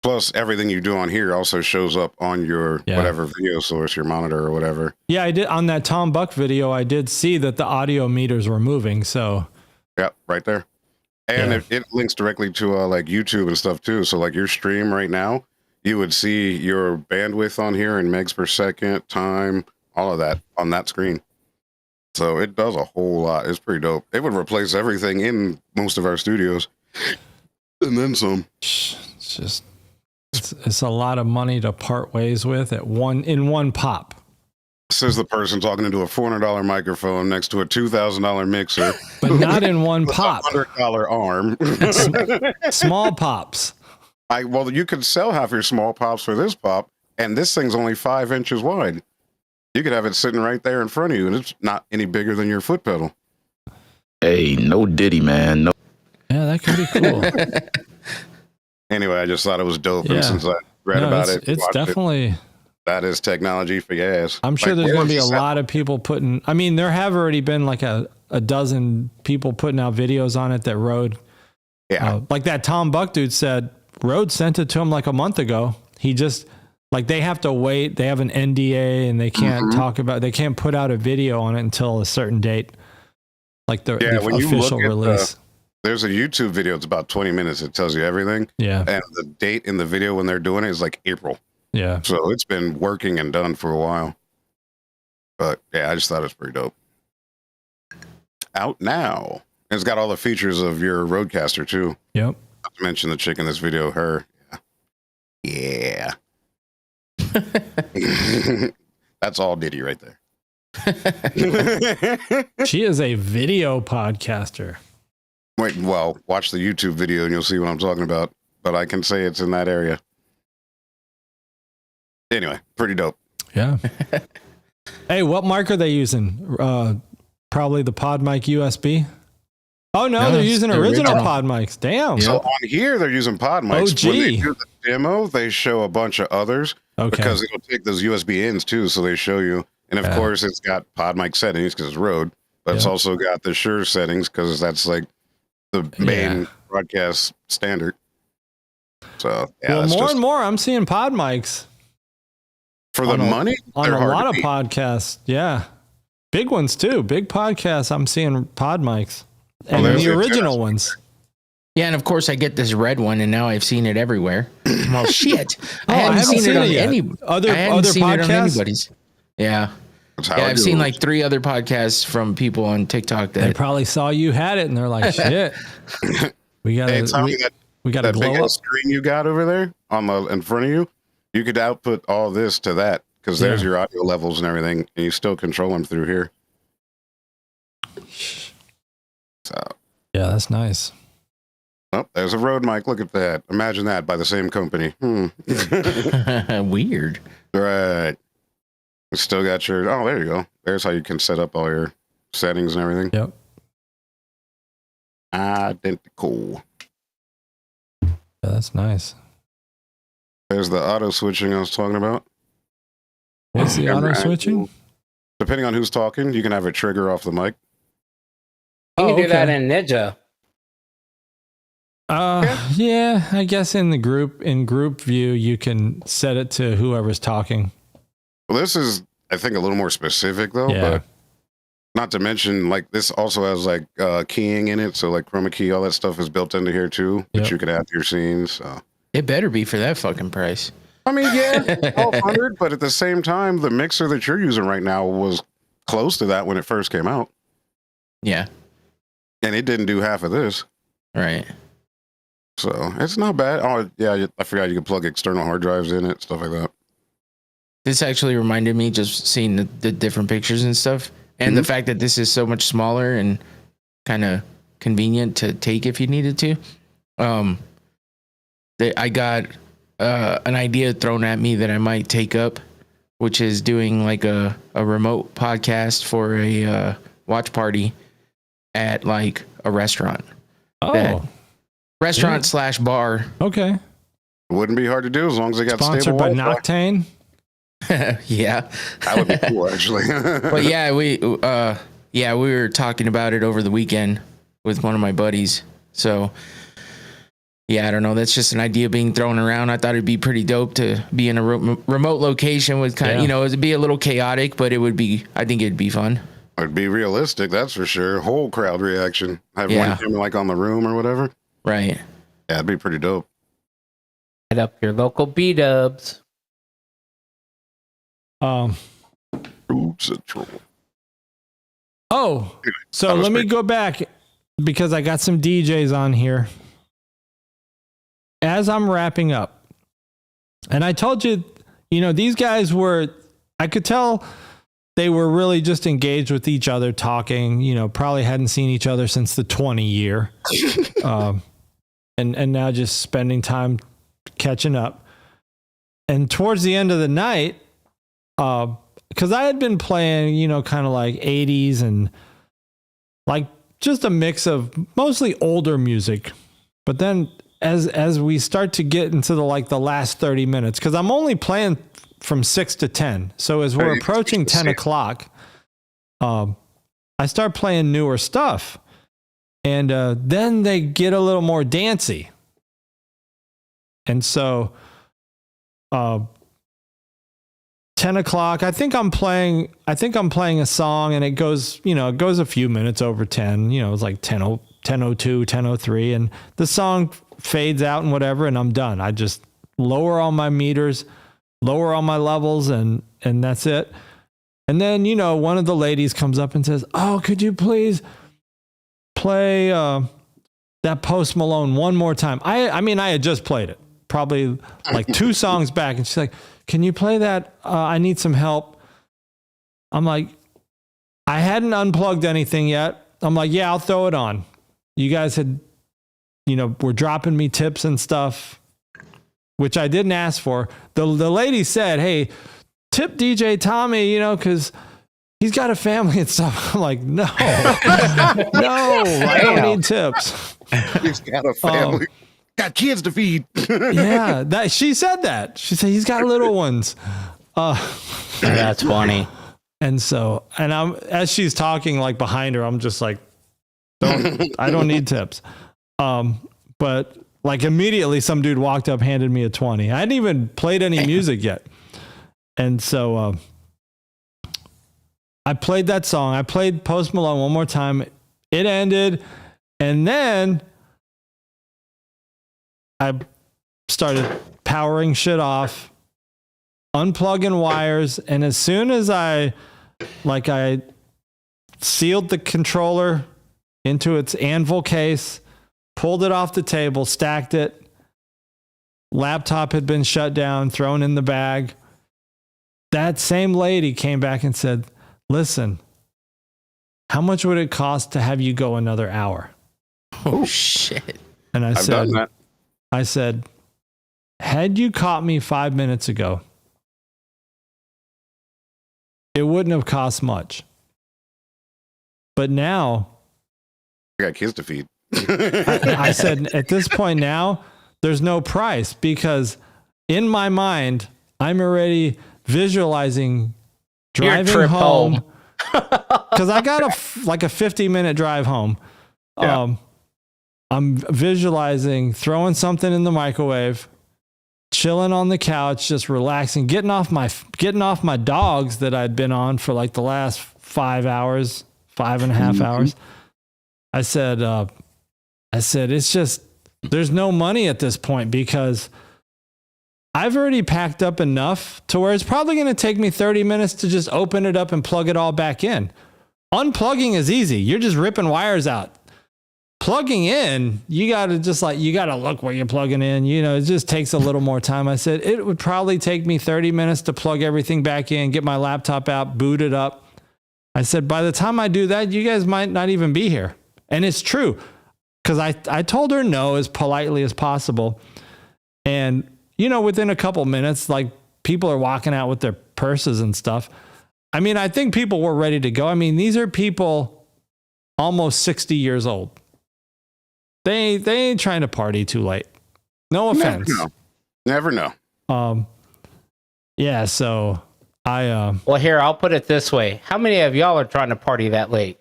Plus, everything you do on here also shows up on your whatever video source, your monitor or whatever. Yeah, I did on that Tom Buck video. I did see that the audio meters were moving. So. Yep, right there. And it links directly to like YouTube and stuff too. So like your stream right now, you would see your bandwidth on here in megs per second, time, all of that on that screen. So it does a whole lot. It's pretty dope. It would replace everything in most of our studios, and then some. It's a lot of money to part ways with in one pop. Says the person talking into a $400 microphone next to a $2,000 mixer, but not in one pop. $100 arm. Small pops. Well, you could sell half your small pops for this pop, and this thing's only 5 inches wide. You could have it sitting right there in front of you, and it's not any bigger than your foot pedal. Hey, no Diddy, man. No. Yeah, that could be cool. Anyway, I just thought it was dope, and since I read about it, it's definitely that is technology for your ass. I'm sure there's going to be a lot of people putting. I mean, there have already been like a dozen people putting out videos on it that Rode. Yeah, like that Tom Buck dude said, Rode sent it to him like a month ago. He just. Like they have to wait. They have an NDA and they can't they can't put out a video on it until a certain date. Like the official release. There's a YouTube video. It's about 20 minutes. It tells you everything. Yeah. And the date in the video when they're doing it is like April. Yeah. So it's been working and done for a while. But yeah, I just thought it was pretty dope. Out now. And it's got all the features of your Rodecaster too. Yep. Not to mention the chick in this video, her. Yeah. That's all Diddy right there. She is a video podcaster. Wait, well, watch the YouTube video and you'll see what I'm talking about. But I can say it's in that area. Anyway, pretty dope. Yeah. Hey, what mic are they using? Probably the PodMic USB. Oh no, they're using original pod mics. Damn. So on here they're using pod mics. OG. When they do the demo, they show a bunch of others because it'll take those USB ins too. So they show you, and of course it's got pod mic settings because it's Rode, but it's also got the Shure settings because that's like the main broadcast standard. So well, more and more I'm seeing pod mics for the money on a lot of podcasts. Yeah, big ones too. Big podcasts. I'm seeing pod mics. And the original ones. Yeah, and of course I get this red one, and now I've seen it everywhere. Well, shit. I haven't seen it yet. Other podcasts? Anybody's. Yeah. I've seen like 3 other podcasts from people on TikTok that they probably saw you had it, and they're like, "Shit, we got to we got to glow up." Screen you got over there in front of you, you could output all this to that because there's your audio levels and everything, and you still control them through here. So yeah, that's nice. Oh, there's a Rode mic. Look at that. Imagine that by the same company. Weird. Right. You still got your. Oh, there you go. There's how you can set up all your settings and everything. Yep. Identical. Yeah, that's nice. There's the auto switching I was talking about. What's the auto switching? Depending on who's talking, you can have a trigger off the mic. You can do that in Ninja. Yeah, I guess in group view you can set it to whoever's talking. Well, this is, I think, a little more specific though, but not to mention like this also has like keying in it, so like chroma key, all that stuff is built into here too, that you could add to your scenes. So it better be for that fucking price. I mean, yeah, 1,200, but at the same time, the mixer that you're using right now was close to that when it first came out. Yeah, and it didn't do half of this. Right. So it's not bad. Oh yeah, I forgot you could plug external hard drives in it, stuff like that. This actually reminded me, just seeing the different pictures and stuff, and the fact that this is so much smaller and kind of convenient to take if you needed to. I got an idea thrown at me that I might take up, which is doing like a remote podcast for a watch party at like a restaurant. Restaurant / bar. Okay. Wouldn't be hard to do as long as they got sponsored by Noctane. Yeah, that would be cool actually. But yeah, we were talking about it over the weekend with one of my buddies. So yeah, I don't know. That's just an idea being thrown around. I thought it'd be pretty dope to be in a remote location with kind of, it'd be a little chaotic, but I think it'd be fun. It'd be realistic, that's for sure. Whole crowd reaction. Have one camera like on the room or whatever. Right. Yeah, it'd be pretty dope. Hit up your local B-dubs. So let me go back because I got some DJs on here. As I'm wrapping up, and I told you, these guys I could tell they were really just engaged with each other, talking, probably hadn't seen each other since the 20 year. And now just spending time catching up. And towards the end of the night, because I had been playing, kind of like 80s and like just a mix of mostly older music. But then as we start to get into the last 30 minutes, because I'm only playing from 6 to 10. So as we're approaching 10 o'clock, I start playing newer stuff. And then they get a little more dancey. And so 10 o'clock, I think I'm playing a song, and it goes a few minutes over 10. It's like 10:02, 10:03, and the song fades out and whatever, and I'm done. I just lower all my meters, lower all my levels, and that's it. And then, one of the ladies comes up and says, "Oh, could you please play that Post Malone one more time?" I mean, I had just played it, probably like 2 songs back, and she's like, "Can you play that? I need some help." I'm like, I hadn't unplugged anything yet. I'm like, "Yeah, I'll throw it on." You guys had, were dropping me tips and stuff, which I didn't ask for. The lady said, "Hey, tip DJ Tommy, because he's got a family and stuff." I'm like, no, I don't need tips. He's got a family. Got kids to feed. Yeah, she said that. She said he's got little ones. That's funny. And so, as she's talking like behind her, I'm just like, I don't need tips. But like immediately some dude walked up, handed me a 20. I hadn't even played any music yet. And so I played that song. I played Post Malone one more time. It ended. And then I started powering shit off, unplugging wires, and as soon as I sealed the controller into its anvil case, pulled it off the table, stacked it, laptop had been shut down, thrown in the bag. That same lady came back and said, listen, how much would it cost to have you go another hour? Oh, shit. And I've done that. I said, had you caught me 5 minutes ago, it wouldn't have cost much. But now, I got kids to feed. I said, at this point now, there's no price, because in my mind, I'm already visualizing driving home. Because I got a 50-minute drive home. Yeah. I'm visualizing throwing something in the microwave, chilling on the couch, just relaxing, getting off my dogs that I'd been on for like the last 5 hours, 5.5 hours. I said, it's just, there's no money at this point, because I've already packed up enough to where it's probably going to take me 30 minutes to just open it up and plug it all back in. Unplugging is easy. You're just ripping wires out. Plugging in, you got to look where you're plugging in. You know, it just takes a little more time. I said, it would probably take me 30 minutes to plug everything back in, get my laptop out, boot it up. I said, by the time I do that, you guys might not even be here. And it's true, because I told her no as politely as possible. And, you know, within a couple minutes, like, people are walking out with their purses and stuff. I mean, I think people were ready to go. I mean, these are people almost 60 years old. They ain't trying to party too late. No offense. Never know. Yeah, so Well, here, I'll put it this way. How many of y'all are trying to party that late?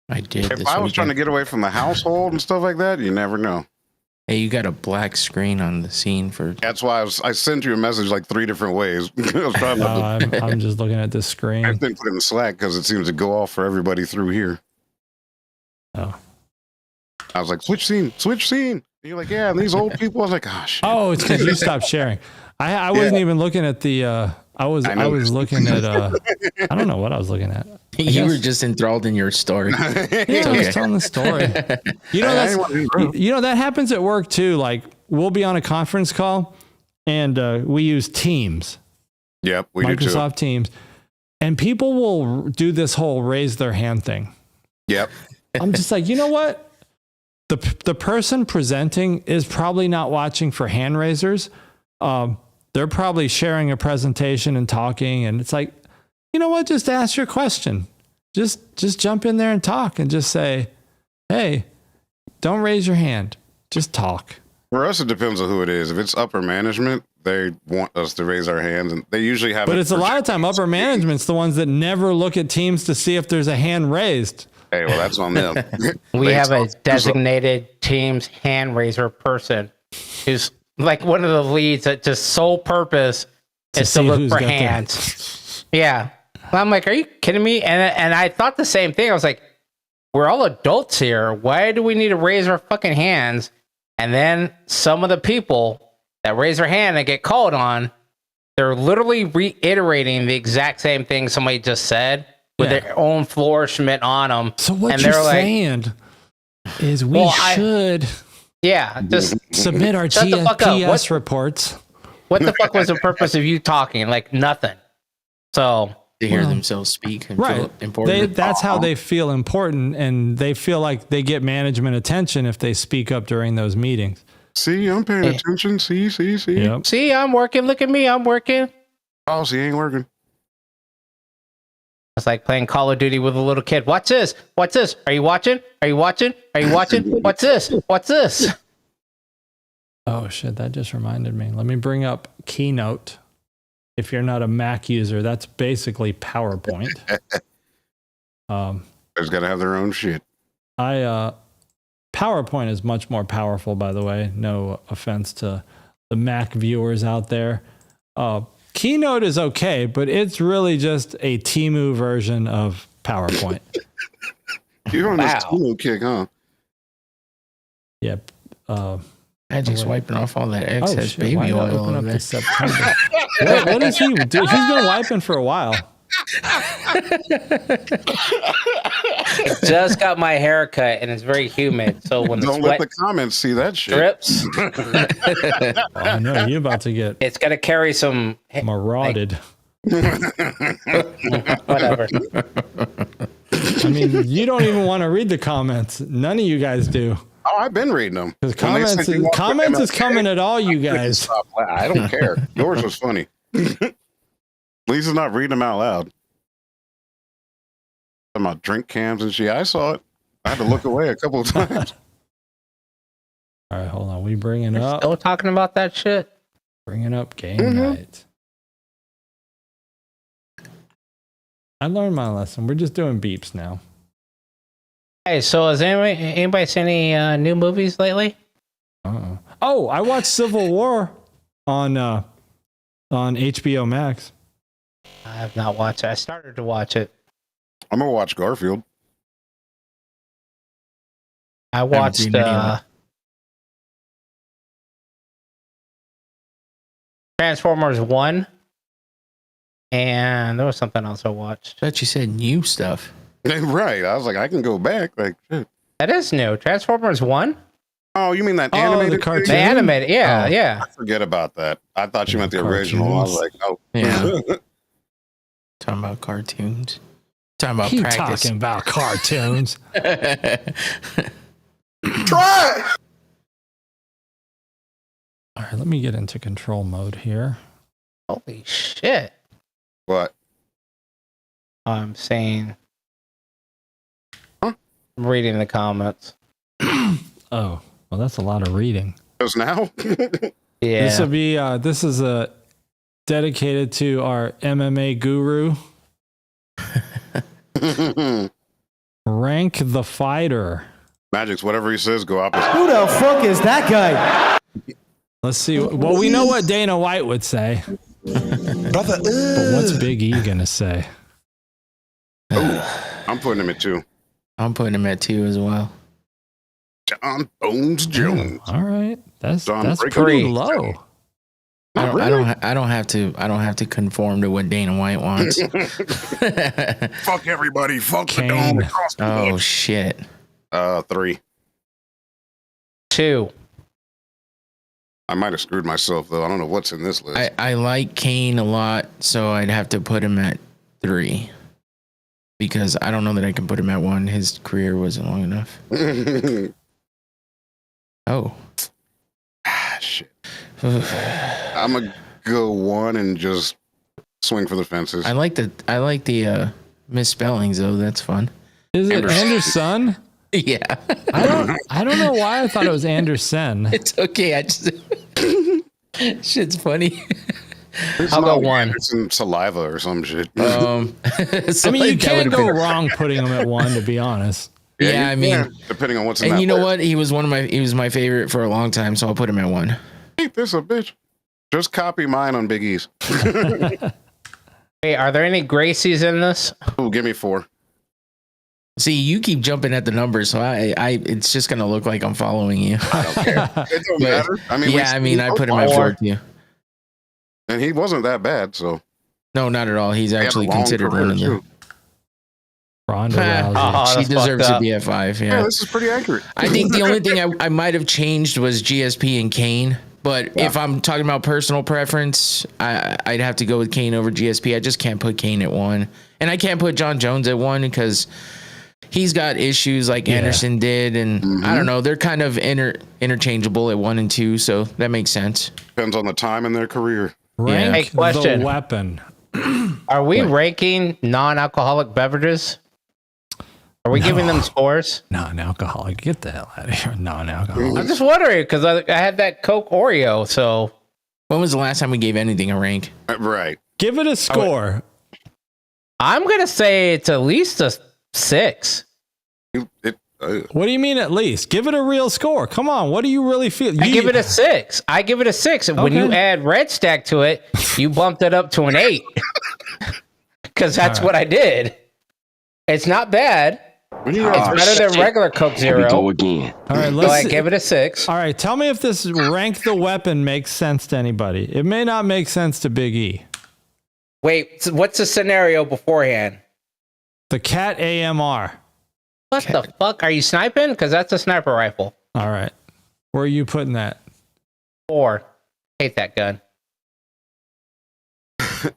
I did. If I was trying to get away from the household and stuff like that, you never know. Hey, you got a black screen on the scene for. That's why I sent you a message like 3 different ways. I was trying I'm just looking at this screen. I didn't put it in Slack because it seems to go off for everybody through here. Oh. I was like, switch scene. And you're like, yeah, and these old people. I was like, oh, shit. Oh, it's because you stopped sharing. I wasn't even looking at the. I was looking at. I don't know what I was looking at. You were just enthralled in your story. Yeah, I was telling the story. You know, that happens at work too. Like, we'll be on a conference call, and we use Teams. Yep, we do too. Microsoft Teams, and people will do this whole raise their hand thing. Yep. I'm just like, you know what? The person presenting is probably not watching for hand raisers. They're probably sharing a presentation and talking, and it's like, you know what? Just ask your question. Just jump in there and talk, and just say, hey, don't raise your hand. Just talk. For us, it depends on who it is. If it's upper management, they want us to raise our hands, and they usually have. But it's a lot of time upper management's the ones that never look at Teams to see if there's a hand raised. Hey, well, that's on them. We have a designated Teams hand raiser person who's like one of the leads that just sole purpose is to look for hands. Yeah. I'm like, are you kidding me? And I thought the same thing. I was like, we're all adults here. Why do we need to raise our fucking hands? And then some of the people that raise their hand and get called on, they're literally reiterating the exact same thing somebody just said with their own flourishment on them. So what you're saying is we should just submit our GPS reports. What the fuck was the purpose of you talking? Like, nothing. So to hear themselves speak and feel important. That's how they feel important, and they feel like they get management attention if they speak up during those meetings. See, I'm paying attention. See. Yep. See, I'm working. Look at me, I'm working. Oh, see, ain't working. It's like playing Call of Duty with a little kid. What's this? What's this? Are you watching? Are you watching? Are you watching? What's this? What's this? Oh shit, that just reminded me. Let me bring up Keynote. If you're not a Mac user, that's basically PowerPoint. Everybody's got to have their own shit. PowerPoint is much more powerful, by the way. No offense to the Mac viewers out there. Keynote is okay, but it's really just a Temu version of PowerPoint. You're on this Temu kick, huh? Yep. Magic's wiping off all that excess Why baby not oil open over up there. to September? What is he? Dude, he's been wiping for a while. Just got my hair cut and it's very humid. So when the Don't let sweat the comments see that shit. drips, Oh, I know you're about to get it's gonna carry some marauded. whatever. I mean, you don't even want to read the comments. None of you guys do. Oh, I've been reading them. Because When they said you want to put comments is MLK, coming at all you guys. I don't care. Yours was funny. Lisa's not reading them out loud. Talking about drink cans and shit. I saw it. I had to look away a couple of times. All right, hold on. We bringing We're up, still talking about that shit. bringing up game night. I learned my lesson. We're just doing beeps now. Hey, so has anybody seen any new movies lately? Oh, I watched Civil War on HBO Max. I have not watched it. I started to watch it. I'm gonna watch Garfield. I watched seen any of it. Transformers 1, and there was something else I watched. I thought you said new stuff. Right. I was like, I can go back. Like, shit. That is new. Transformers 1? Oh, you mean that Oh, animated the thing? cartoon? The animated, yeah, Oh. yeah. Forget about that. I thought you meant the original. I was like, oh. Yeah. Talking about cartoons. Talking about Keep practice. talking about cartoons. Try. All right, let me get into control mode here. Holy shit. What? I'm saying. Huh? I'm reading the comments. Oh, well, that's a lot of reading. Just now? Yeah. This will be this is a dedicated to our MMA guru, Rank the Fighter. Magic's whatever he says, go opposite. Who the fuck is that guy? Let's see. Well, we know what Dana White would say. Brother, But what's Big E gonna say? I'm putting him at 2. I'm putting him at 2 as well. John Bones Jones. All right, that's John that's Breaker. pretty low. I don't have to conform to what Dana White wants. Fuck everybody. Fuck the Kane. dome across the Oh bush. shit. 3. 2. I might have screwed myself though. I don't know what's in this list. I like Kane a lot, so I'd have to put him at 3. Because I don't know that I can put him at 1. His career wasn't long enough. Oh. Shit. I'm gonna go 1 and just swing for the fences. I like the misspellings though. That's fun. Is it Anderson? Yeah. I don't know why I thought it was Anderson. It's okay. I just shit's funny. I'll go 1. Some saliva or some shit. I mean, you can't go wrong putting him at 1, to be honest. Yeah, I mean, depending on what's in and that you know list. what? He was my favorite for a long time, so I'll put him at 1. Ain't this a bitch? Just copy mine on Big E's. Hey, are there any Gracies in this? Ooh, give me 4. See, you keep jumping at the numbers, so I it's just gonna look like I'm following you. I don't care. It don't matter. I mean, yeah, I mean, I put him at 4 too. and he wasn't that bad. So No, not at all. He's he had a actually long considered career, one of them. too. Ronda Rousey. Oh, She that's deserves fucked to up. be at 5. Yeah, Yeah. this is pretty accurate. I think the only thing I might have changed was GSP and Kane. But if I'm talking about personal preference, I'd have to go with Kane over GSP. I just can't put Kane at 1. And I can't put John Jones at 1 because he's got issues like Anderson did. And I don't know. They're kind of interchangeable at 1 and 2. So that makes sense. Depends on the time in their career. Rank Hey, question. the weapon. Are we ranking non-alcoholic beverages? Are we giving them scores? Non-alcoholic. Get the hell out of here. Non-alcoholic. I'm just wondering because I had that Coke Oreo. So When was the last time we gave anything a rank? Right. Give it a score. I'm gonna say it's at least a 6. What do you mean at least? Give it a real score. Come on. What do you really feel? I give it a 6. I give it a 6. And when you add Red Stack to it, you bumped it up to an 8. Because that's what I did. It's not bad. When you It's better than regular Coke Zero. Go again. All right, So let's I see. give it a 6. All right, tell me if this rank the weapon makes sense to anybody. It may not make sense to Big E. Wait, so what's the scenario beforehand? The Cat AMR. What the fuck? Are you sniping? Because that's a sniper rifle. All right. Where are you putting that? 4. Hate that gun.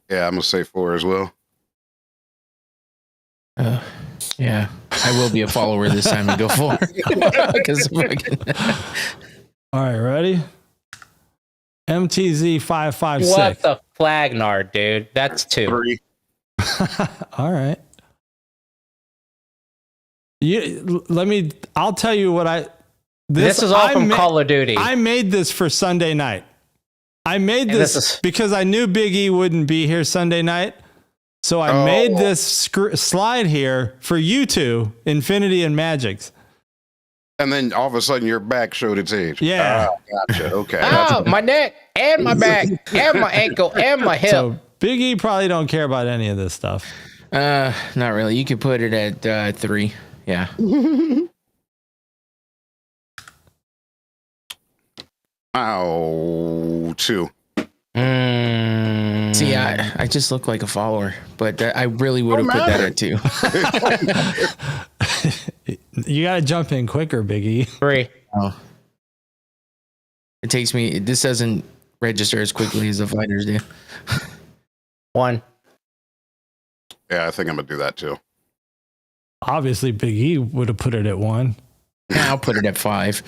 Yeah, I'm gonna say 4 as well. Yeah, I will be a follower this time and go 4. 'Cause All right, ready? MTZ 556. What the flagnard, dude? That's 2. 3. All right. I'll tell you what This is all from Call of Duty. I made this for Sunday night. I made this because I knew Big E wouldn't be here Sunday night. So I made this slide here for you two, Infinity and Magics. And then all of a sudden your back showed its age. Yeah. Gotcha. Okay. Oh, my neck and my back and my ankle and my hip. So Big E probably don't care about any of this stuff. not really. You could put it at 3. Yeah. Ow, 2. See, I just look like a follower, but I really would have put that at 2. You got to jump in quicker, Big E. 3. Oh. It takes me. This doesn't register as quickly as the fighters do. 1. Yeah, I think I'm gonna do that too. Obviously, Big E would have put it at 1. I'll put it at 5.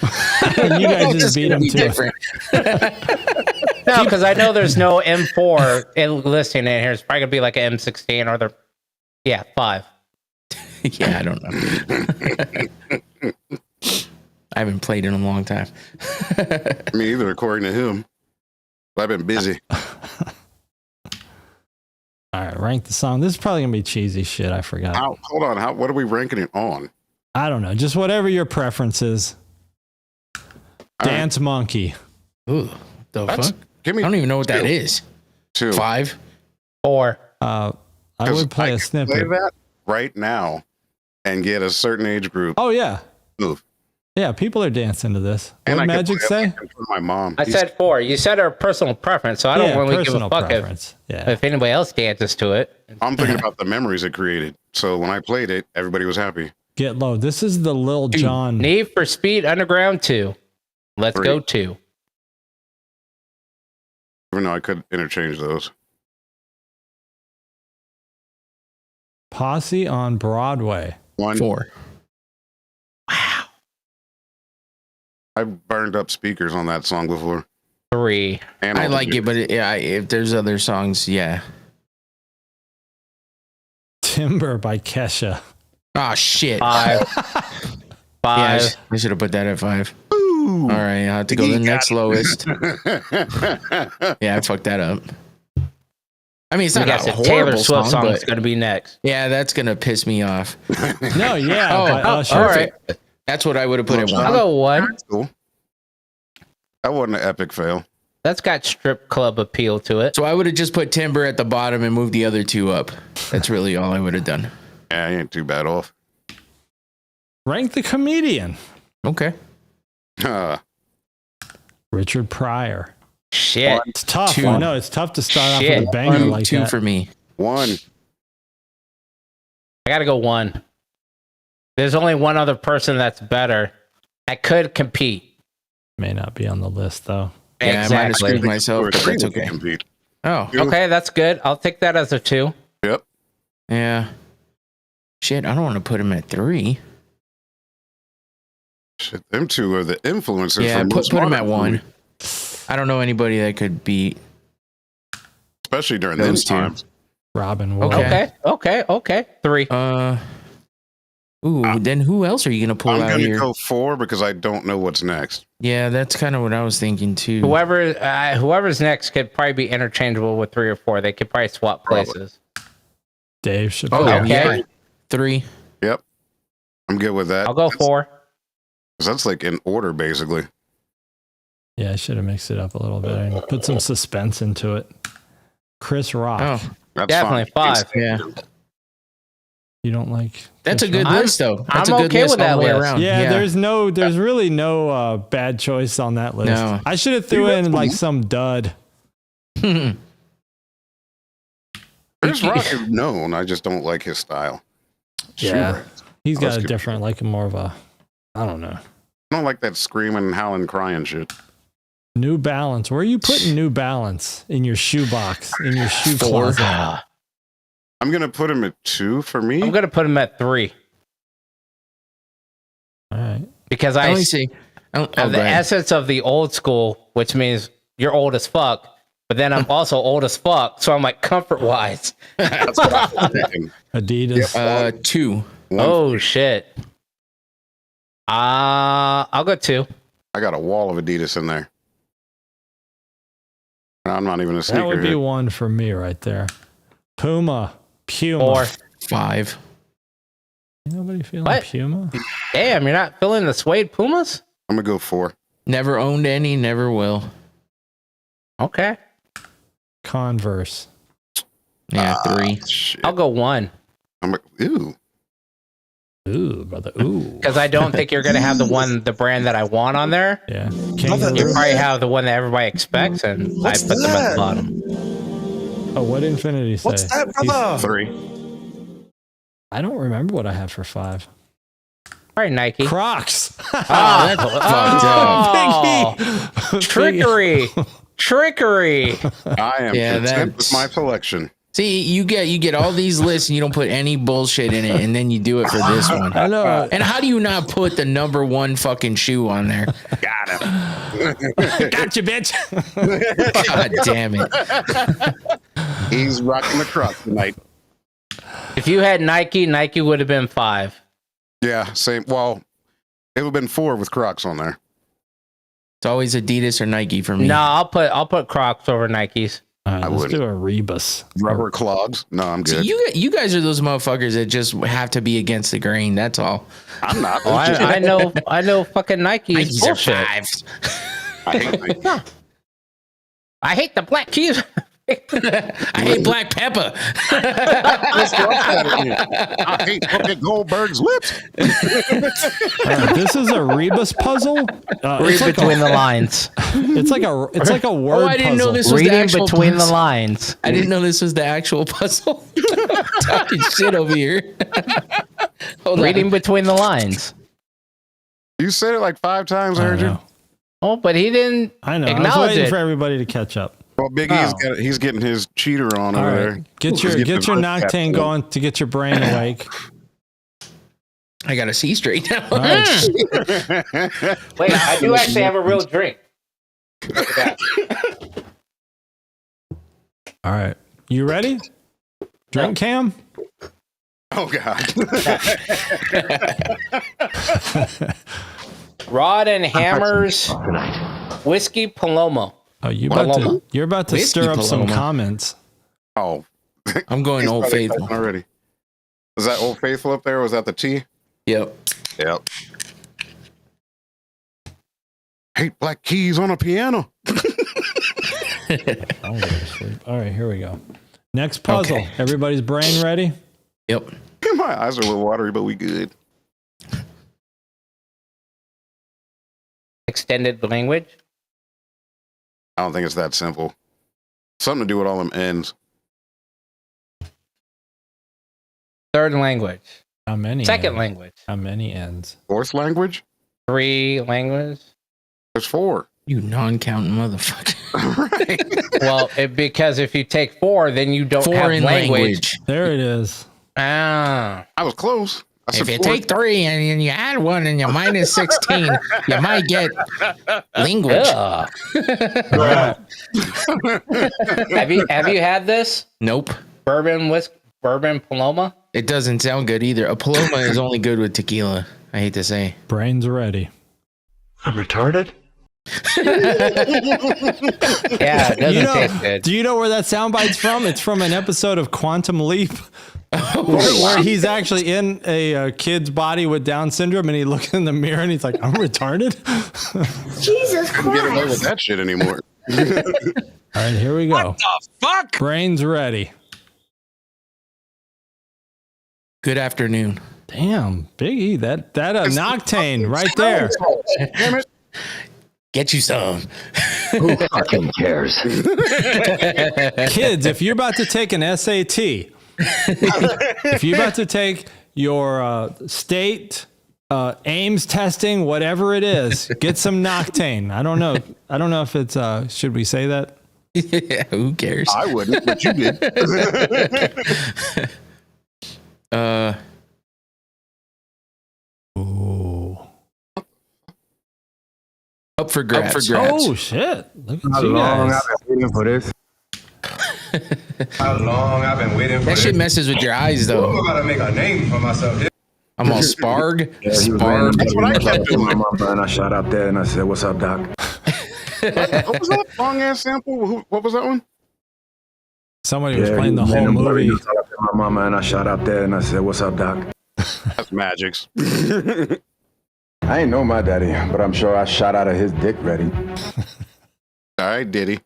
You guys just beat him to it. No, because I know there's no M4 listing in here. It's probably gonna be like an M16 or the 5. Yeah, I don't know. I haven't played in a long time. Me either, according to him. I've been busy. All right, rank the song. This is probably going to be cheesy shit. I forgot. Hold on. What are we ranking it on? I don't know. Just whatever your preference is. Dance Monkey. Ooh, the fuck? I don't even know what that is. 2. 5? 4. I would play a snippet. Play that right now and get a certain age group. Oh, yeah. Move. Yeah, people are dancing to this. And What I Magic can play say? it in front of my mom. I said 4. You said our personal preference, so I don't really give a fuck if anybody else dances to it. I'm thinking about the memories it created. So when I played it, everybody was happy. Get low. This is the Lil Jon. Need for Speed Underground 2. Let's 3. go 2. Even though I could interchange those. Posse on Broadway. 1. 4. I've burned up speakers on that song before. 3. And I like it, but if there's other songs, yeah. Timber by Kesha. Oh, shit. 5. 5. Yeah, I should have put that at 5. All right, I have to go to the next lowest. Yeah, I fucked that up. I mean, it's not a horrible Taylor Swift song is but going to be next. yeah, that's going to piss me off. No, yeah. All right. That's what I would have put at 1. I'll go 1. Cool. That wasn't an epic fail. That's got strip club appeal to it. So I would have just put Timber at the bottom and moved the other 2 up. That's really all I would have done. Yeah, you ain't too bad off. Rank the Comedian. Okay. Richard Pryor. Shit. It's tough. 2. I know. It's tough to start off Shit. with a banger like 2 that. for me. 1. I got to go 1. There's only one other person that's better. I could compete. May not be on the list, though. Yeah, I might have screwed myself, but that's okay. Compete. Oh, Okay, that's good. I'll take that as a 2. Yep. yeah. Shit, I don't want to put him at 3. Shit, them 2 are the influencers. Yeah, for put most him modern at 1. movie, I don't know anybody that could beat. especially during Those those 2. times. Robin Williams. Okay. 3. Then who else are you gonna pull I'm out gonna here? go 4 because I don't know what's next. Yeah, that's kind of what I was thinking too. Whoever's next could probably be interchangeable with 3 or 4. They could probably swap places. Dave Chappelle. Oh, Okay. yeah. 3. Yep. I'm good with that. I'll go 4. That's like in order, basically. Yeah, I should have mixed it up a little bit and put some suspense into it. Chris Rock. Oh, That's Definitely fine. 5. yeah. You don't like That's a good list, though. That's I'm a good okay list with that all the way list. around. Yeah, there's really no bad choice on that list. No. I should have threw in like some dud. Chris Rock is known. I just don't like his style. Yeah, he's got That's a good. different, like more of a, I don't know. I don't like that screaming, howling, crying shit. New Balance. Where are you putting New Balance in your shoe box, in your shoe 4. closet? I'm gonna put him at 2 for me. I'm gonna put him at 3 All right. because Let I me see. have the essence of the old school, which means you're old as fuck. But then I'm also old as fuck, so I'm like comfort wise. That's what I was thinking. Adidas. 2. Oh shit. I'll go 2. I got a wall of Adidas in there. I'm not even a sneaker. That would be 1 for me right there. Puma. 4. 5. Nobody feeling What? Puma? Damn, you're not feeling the suede Pumas? I'm gonna go 4. Never owned any, never will. Okay. Converse. Yeah, 3. Shit. I'll go 1. I'm like, ooh. Ooh, brother. Ooh. Because I don't think you're gonna have the brand that I want on there. Yeah. You Kangaroo. probably have the one that everybody expects, and I put them at the bottom. Oh, what did Infinity say? What's that, brother? 3. I don't remember what I had for 5. All right, Nike. Crocs. Oh, that's fucked up. Oh, trickery. Trickery. I am Yeah, content with that's- my selection. See, you get all these lists and you don't put any bullshit in it, and then you do it for this one. I know. And how do you not put the number 1 fucking shoe on there? Got him. Gotcha, bitch. God damn it. He's rocking the Crocs tonight. If you had Nike, Nike would have been 5. Yeah, same. Well, it would have been 4 with Crocs on there. It's always Adidas or Nike for me. No, I'll put Crocs over Nikes. All right, I let's wouldn't. do a rebus. Rubber clogs. No, I'm See, good. you guys are those motherfuckers that just have to be against the grain. That's all. I'm not. Oh, I know fucking Nike is Nikes are bullshit. 5s. I hate Nike. I hate the black keys. I hate black pepper. I hate fucking Goldberg's lips. This is a rebus puzzle. Read It's like between the lines. It's like a word I didn't know puzzle. this was the Reading actual between the puzzle. lines. I didn't know this was the actual puzzle. Talking shit over here. Hold Reading on. between the lines. You said it like 5 times, I I heard you. know. Oh, but he didn't I know. I was acknowledge waiting it. for everybody to catch up. Well, Big E's he's getting his cheater on All over right, there. get your Noctane going to get your brain awake. I gotta see straight now. All right. Wait, I do actually have a real drink. All right, you ready? Drink cam. Oh God. Rod and Hammer's Whiskey Palomo. Oh, you're about to Whiskey stir up some Paloma. comments. Oh, I'm going he's Old probably Faithful. typing already. Was that Old Faithful up there? Or was that the T? Yep. Yep. Hate black keys on a piano. I'll go to sleep. All right, here we go. Next puzzle. Okay. Everybody's brain ready? Yep. My eyes are a little watery, but we good. Extended language. I don't think it's that simple. Something to do with all them ends. Third language. How many? Second ends? language. How many ends? 4th language? 3 language. There's 4. You non-counting motherfucker. Right. Well, because if you take 4, then you don't have Foreign language. There it is. Ah. I was close. I If said you 4. take 3 and you add 1 and you're minus 16, you might get language. Ugh. have you had this Nope. bourbon Paloma? It doesn't sound good either. A Paloma is only good with tequila. I hate to say. Brains ready. I'm retarded. Yeah, it doesn't taste good. Do you know where that soundbite's from? It's from an episode of Quantum Leap. Where he's actually in a kid's body with Down syndrome, and he looks in the mirror and he's like, "I'm retarded." Jesus Can't get away with Christ. that shit anymore. All right, here we go. What the fuck? Brains ready. Good afternoon. Damn, Big E, that Noctane right there. Damn it. Get you some. Who fucking cares? Kids, if you're about to take an SAT, if you're about to take your state Ames testing, whatever it is, get some Noctane. I don't know if it's should we say that? Yeah, who cares? I wouldn't, but you did. Ooh. Up for grabs. Oh shit. Look at you guys. I've been waiting for this. How long I've been waiting for That this. shit messes with your eyes, though. I'm about to make a name for myself. I'm all sparg. That's what I kept doing. My mama and I shot out there and I said, "What's up, Doc?" What was that long ass sample? What was that one? Somebody was playing the whole movie. My mama and I shot out there and I said, "What's up, Doc?" That's Magic's. I ain't know my daddy, but I'm sure I shot out of his dick ready. All right, Diddy.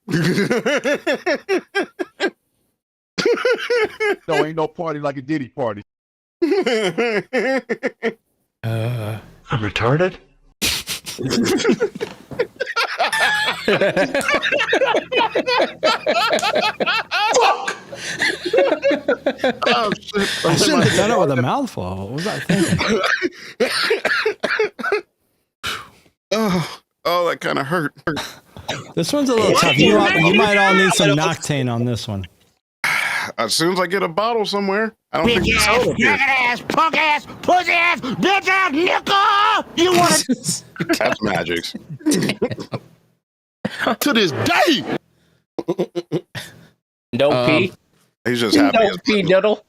No, ain't no party like a Diddy party. I'm retarded. Oh shit! I shouldn't have done it with a mouthful. What was I thinking? Oh, that kind of hurt. This one's a little tough. You might all need some Noctane on this one. As soon as I get a bottle somewhere, I don't think it's soda here. ass, punk ass, pussy ass, bitch ass, nickel! You want to... That's Magic's. To this day! No pee. He's just happy. No pee doodle.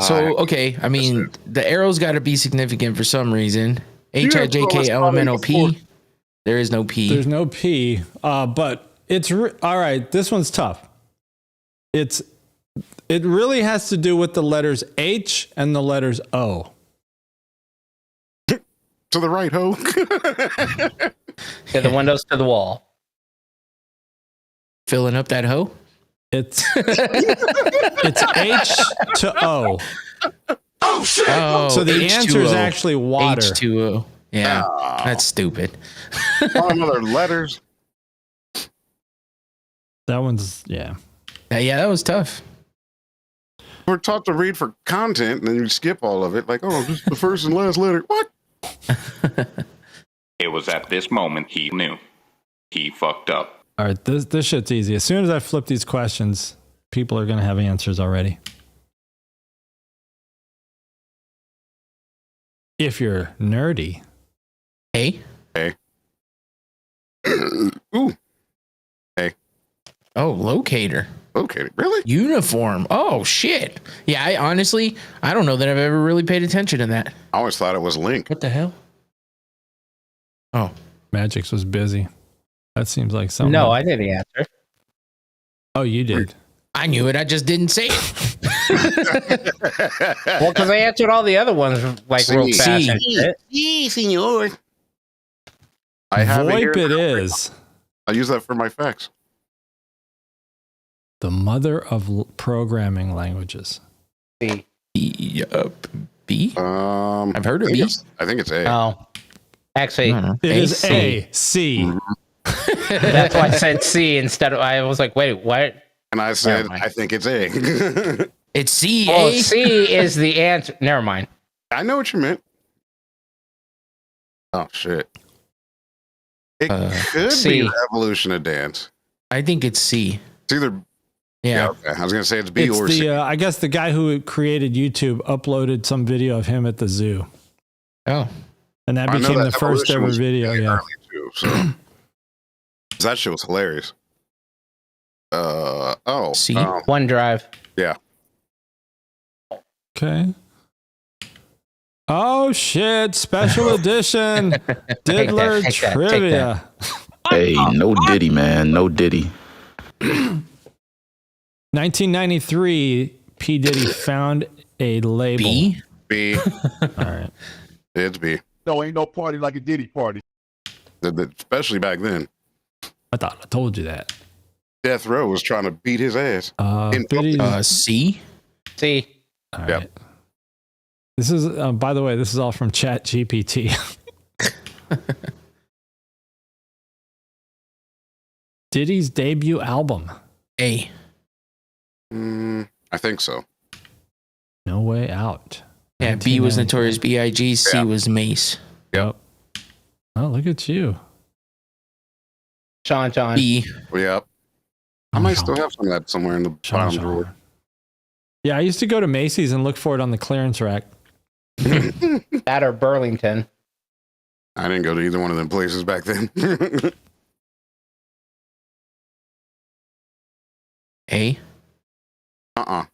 So, okay, I mean, the arrow's got to be significant for some reason. HIJKLMNOP. There is no P. There's no P, but it's all right. This one's tough. It really has to do with the letters H and the letters O. To the right, ho. To the windows, to the wall. Filling up that hoe? It's H to O. Oh shit! Oh, So the H2O. answer is actually water. H2O. Yeah, that's stupid. All other letters. That one's yeah. Yeah, that was tough. We're taught to read for content, and then you skip all of it. Like, oh, just the first and last letter. What? It was at this moment he knew. He fucked up. All right, this shit's easy. As soon as I flip these questions, people are gonna have answers already. If you're nerdy. Hey. Ooh. Hey. Oh, locator. Locator. Really? Uniform. Oh shit. Yeah, I honestly don't know that I've ever really paid attention to that. I always thought it was Link. What the hell? Oh. Magic's was busy. That seems like something. No, I didn't answer. Oh, you did. I knew it. I just didn't say it. Well, because I answered all the other ones like real fast. and shit. senor. I have VoIP it is I use that for my facts. the mother of programming languages. B. B? I've heard of B. I think it's A. Oh, actually, It is A, C. That's why I said C instead of. I was like, wait, what? And I said, I think it's A. It's C. Well, C is the answer. Never mind. I know what you meant. Oh shit! It could C. be the evolution of dance. I think it's C. It's either. Yeah. Okay. I was gonna say it's B It's or C. I guess the guy who created YouTube uploaded some video of him at the zoo. Oh. And that I know became that the first evolution ever was video. really Yeah. early too, so. That shit was hilarious. C. OneDrive. Yeah. Okay. Oh shit! Special edition Diddler take that. Trivia. Hey, no Diddy, man. No Diddy. 1993, P. Diddy found a label. B? B. All right. It's B. No, ain't no party like a Diddy party. Especially back then. I thought I told you that. Death Row was trying to beat his ass. Biddy, C? C. All Yep. right. This is, by the way, this is all from Chat GPT. Diddy's debut album. A. I think so. No Way Out. Yeah, B was 1990. Notorious B.I.G. C Yeah. was Mace. Yep. Oh, look at you. Sean. B. Yep. I might still have some of that somewhere in the bottom drawer. Yeah, I used to go to Macy's and look for it on the clearance rack. That or Burlington. I didn't go to either one of them places back then. A. Uh-uh.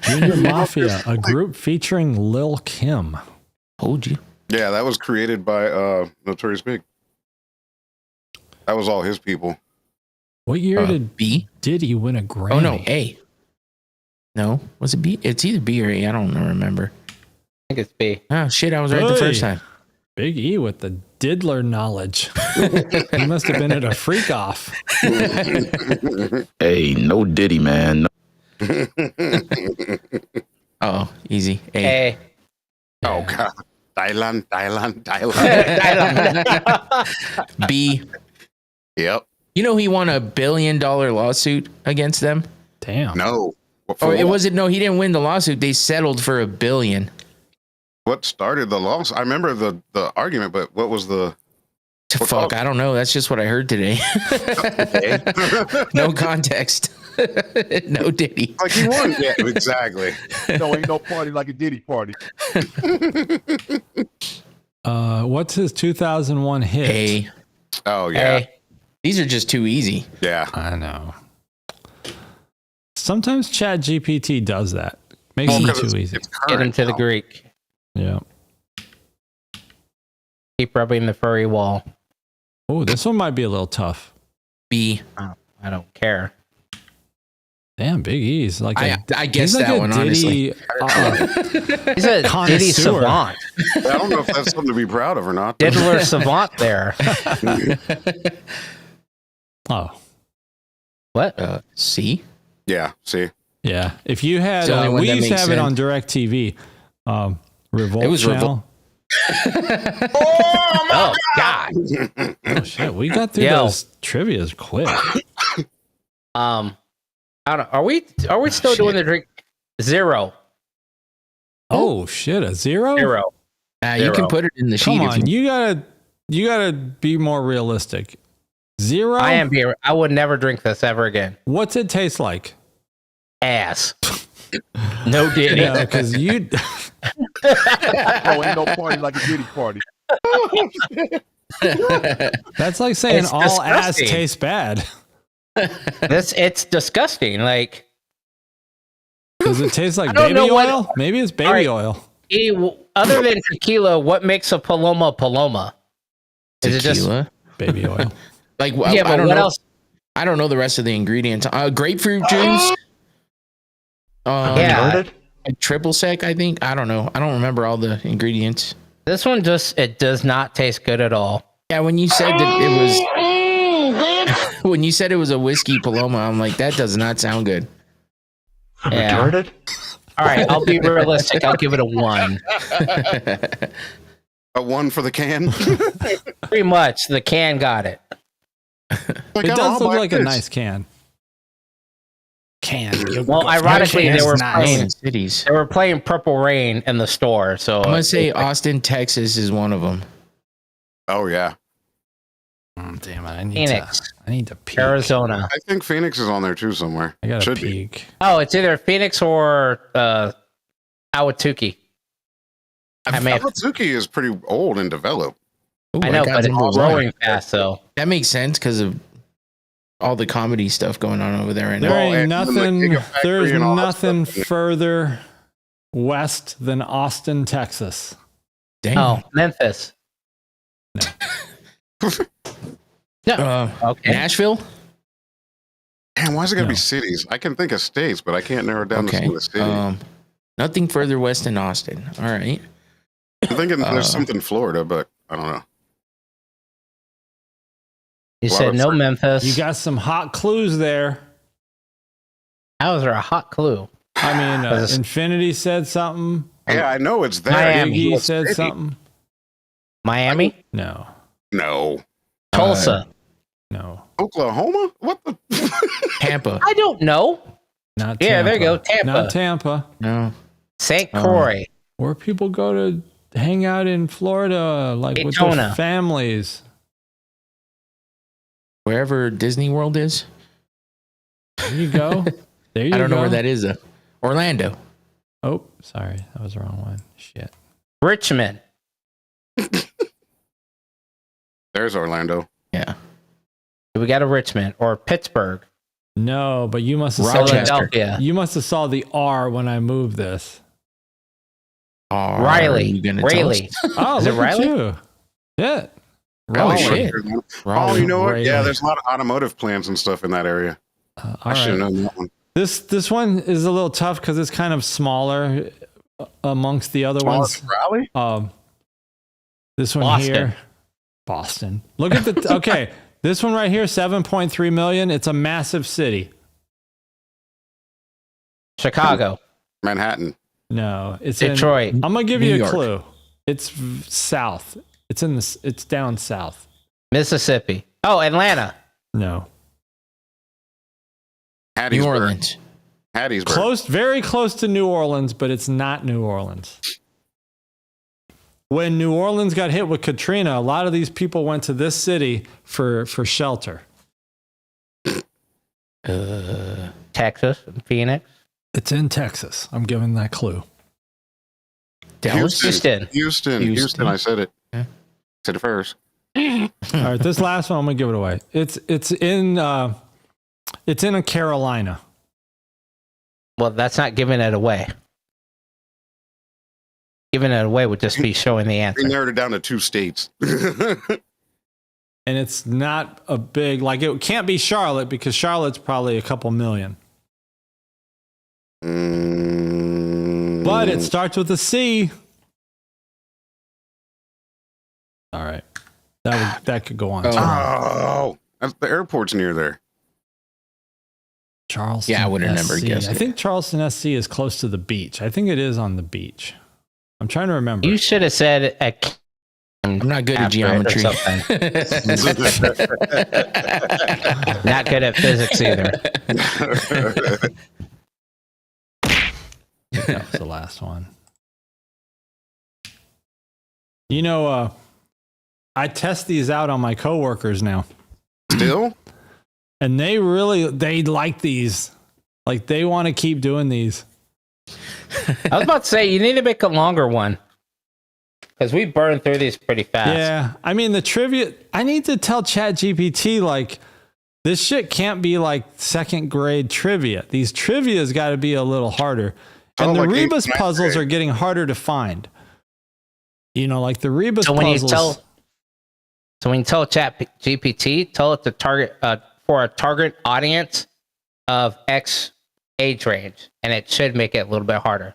Junior Mafia, a group featuring Lil Kim. Told you. Yeah, that was created by Notorious Big. That was all his people. What year did B? Diddy win a Grammy? Oh no, A. No, was it B? It's either B or A. I don't remember. I think it's B. Oh shit, I was right the first time. Big E with the diddler knowledge. He must have been at a freak off. Hey, no Diddy, man. Oh, easy. A. Oh god. Thailand. B. Yep. You know he won $1 billion lawsuit against them? Damn. No. Oh, it wasn't. No, he didn't win the lawsuit. They settled for $1 billion. What started the lawsuit? I remember the argument, but what was the... Fuck, I don't know. That's just what I heard today. No context. No Diddy. Like he won. Yeah, exactly. No, ain't no party like a Diddy party. What's his 2001 hit? A. Oh, yeah. A. These are just too easy. Yeah. I know. Sometimes Chat GPT does that. Makes it too easy. Get him to the Greek. Yeah. Keep rubbing the furry wall. Oh, this one might be a little tough. B. Oh, I don't care. Damn, Big E's like I guess he's like that a one, Diddy, He's a Diddy connoisseur. savant. I don't know if that's something to be proud of or not. Diddler savant there. Oh, What? C. Yeah, see? yeah. If you had, It's the only one we that used to makes have it sense. on DirecTV. Revolt It was channel. Oh God. Oh shit, we got through Yo. those trivia's quick. I don't. Are we still doing the drink? Zero. Oh shit, a zero? Zero. You can put it in the sheet. Come if on, you gotta be more realistic. Zero. I am beer. I would never drink this ever again. What's it taste like? Ass. No Diddy. Yeah, because you. No, ain't no party like a Diddy party. That's like saying It's all ass disgusting. tastes bad. It's disgusting. Like, Does it taste like I don't baby know what- oil? Maybe it's baby All right. oil. other than tequila, what makes a paloma? Is it just Tequila. Baby oil. Like, yeah? I But don't what know. else? I don't know the rest of the ingredients. Grapefruit juice. Yeah. Triple sec, I think. I don't know. I don't remember all the ingredients. This one it does not taste good at all. Yeah, when you said that it was when you said it was a whiskey Paloma, I'm like, that does not sound good. Yeah. All right, I'll be realistic. I'll give it a 1. A 1 for the can? Pretty much. The can got it. Like, It I'll does look buy like a this. nice can. Well, ironically, they were playing. cities. They were playing Purple Rain in the store. So I'm gonna say Austin, Texas is one of them. Oh, yeah. Damn it! I need to peek. Arizona. I think Phoenix is on there too somewhere. I gotta Should peek. Oh, it's either Phoenix or Awatuki. I may have, Awatuki is pretty old and developed. Ooh, I know, got but it's number one. growing fast though. That makes sense because of all the comedy stuff going on over there right There now. ain't and the nothing. Gigafactory There's and all that nothing stuff. further west than Austin, Texas. Damn. Oh, Memphis. Okay. Nashville. Damn, why is it gotta No. be cities? I can think of states, but I can't narrow it down to Okay. some of the cities. Nothing further west than Austin. All right. I'm thinking there's something in Florida, but I don't know. You said no Memphis. You got some hot clues there. How is there a hot clue? I mean, Infinity said something. Yeah, I know it's there. Miami. Iggy said something. Miami? No. No. Tulsa. No. Oklahoma? What the? Tampa. I don't know. Not Tampa. Yeah, there you go. Tampa. Not Tampa. No. St. Croix. Where people go to hang out in Florida, like Daytona. with their families. Wherever Disney World is. There you go. There you go. I don't know where that is. Orlando. Oh, sorry. That was the wrong one. Shit. Richmond. There's Orlando. Yeah. We got a Richmond or Pittsburgh. No, but you must have Philadelphia. You must have saw the R when I moved this. Raleigh. Oh, is it look at Riley? you. Yeah. Oh, shit. Oh, you know what? Raleigh. Yeah, there's a lot of automotive plants and stuff in that area. I should have known that one. This one is a little tough because it's kind of smaller amongst the other ones. Raleigh? This one Boston. here. Boston. Look at the okay. This one right here, 7.3 million. It's a massive city. Chicago. Manhattan. No, it's Detroit. I'm gonna give New you a York. clue. It's south. It's down south. Mississippi. Oh, Atlanta. No. Hattiesburg. New Orleans. Hattiesburg. Close, very close to New Orleans, but it's not New Orleans. When New Orleans got hit with Katrina, a lot of these people went to this city for shelter. Texas. Phoenix. It's in Texas. I'm giving that clue. Dallas. Houston. Houston. I said it. Yeah. Said it first. All right, this last one I'm gonna give it away. It's in a Carolina. Well, that's not giving it away. Giving it away would just be showing the We answer. narrowed it down to 2 states. And it's not a big, like it can't be Charlotte because Charlotte's probably a couple million. But it starts with a C. All right. That could go on. Oh, that's the airport's near there. Charleston. Yeah, I would have SC. never guessed I it. think Charleston SC is close to the beach. I think it is on the beach. I'm trying to remember. You should have said I'm not good at after it or geometry. not good at physics either. That was the last one. You know, I test these out on my coworkers now. Still? And they like these. Like they want to keep doing these. I was about to say, you need to make a longer one. Because we burn through these pretty fast. Yeah. I mean, the trivia, I need to tell ChatGPT, like, this shit can't be like second grade trivia. These trivia's got to be a little harder. And the like Rebus 8th, 9th puzzles grade. are getting harder to find. You know, like the Rebus So when you puzzles. tell ChatGPT, tell it to target for a target audience of X age range, and it should make it a little bit harder.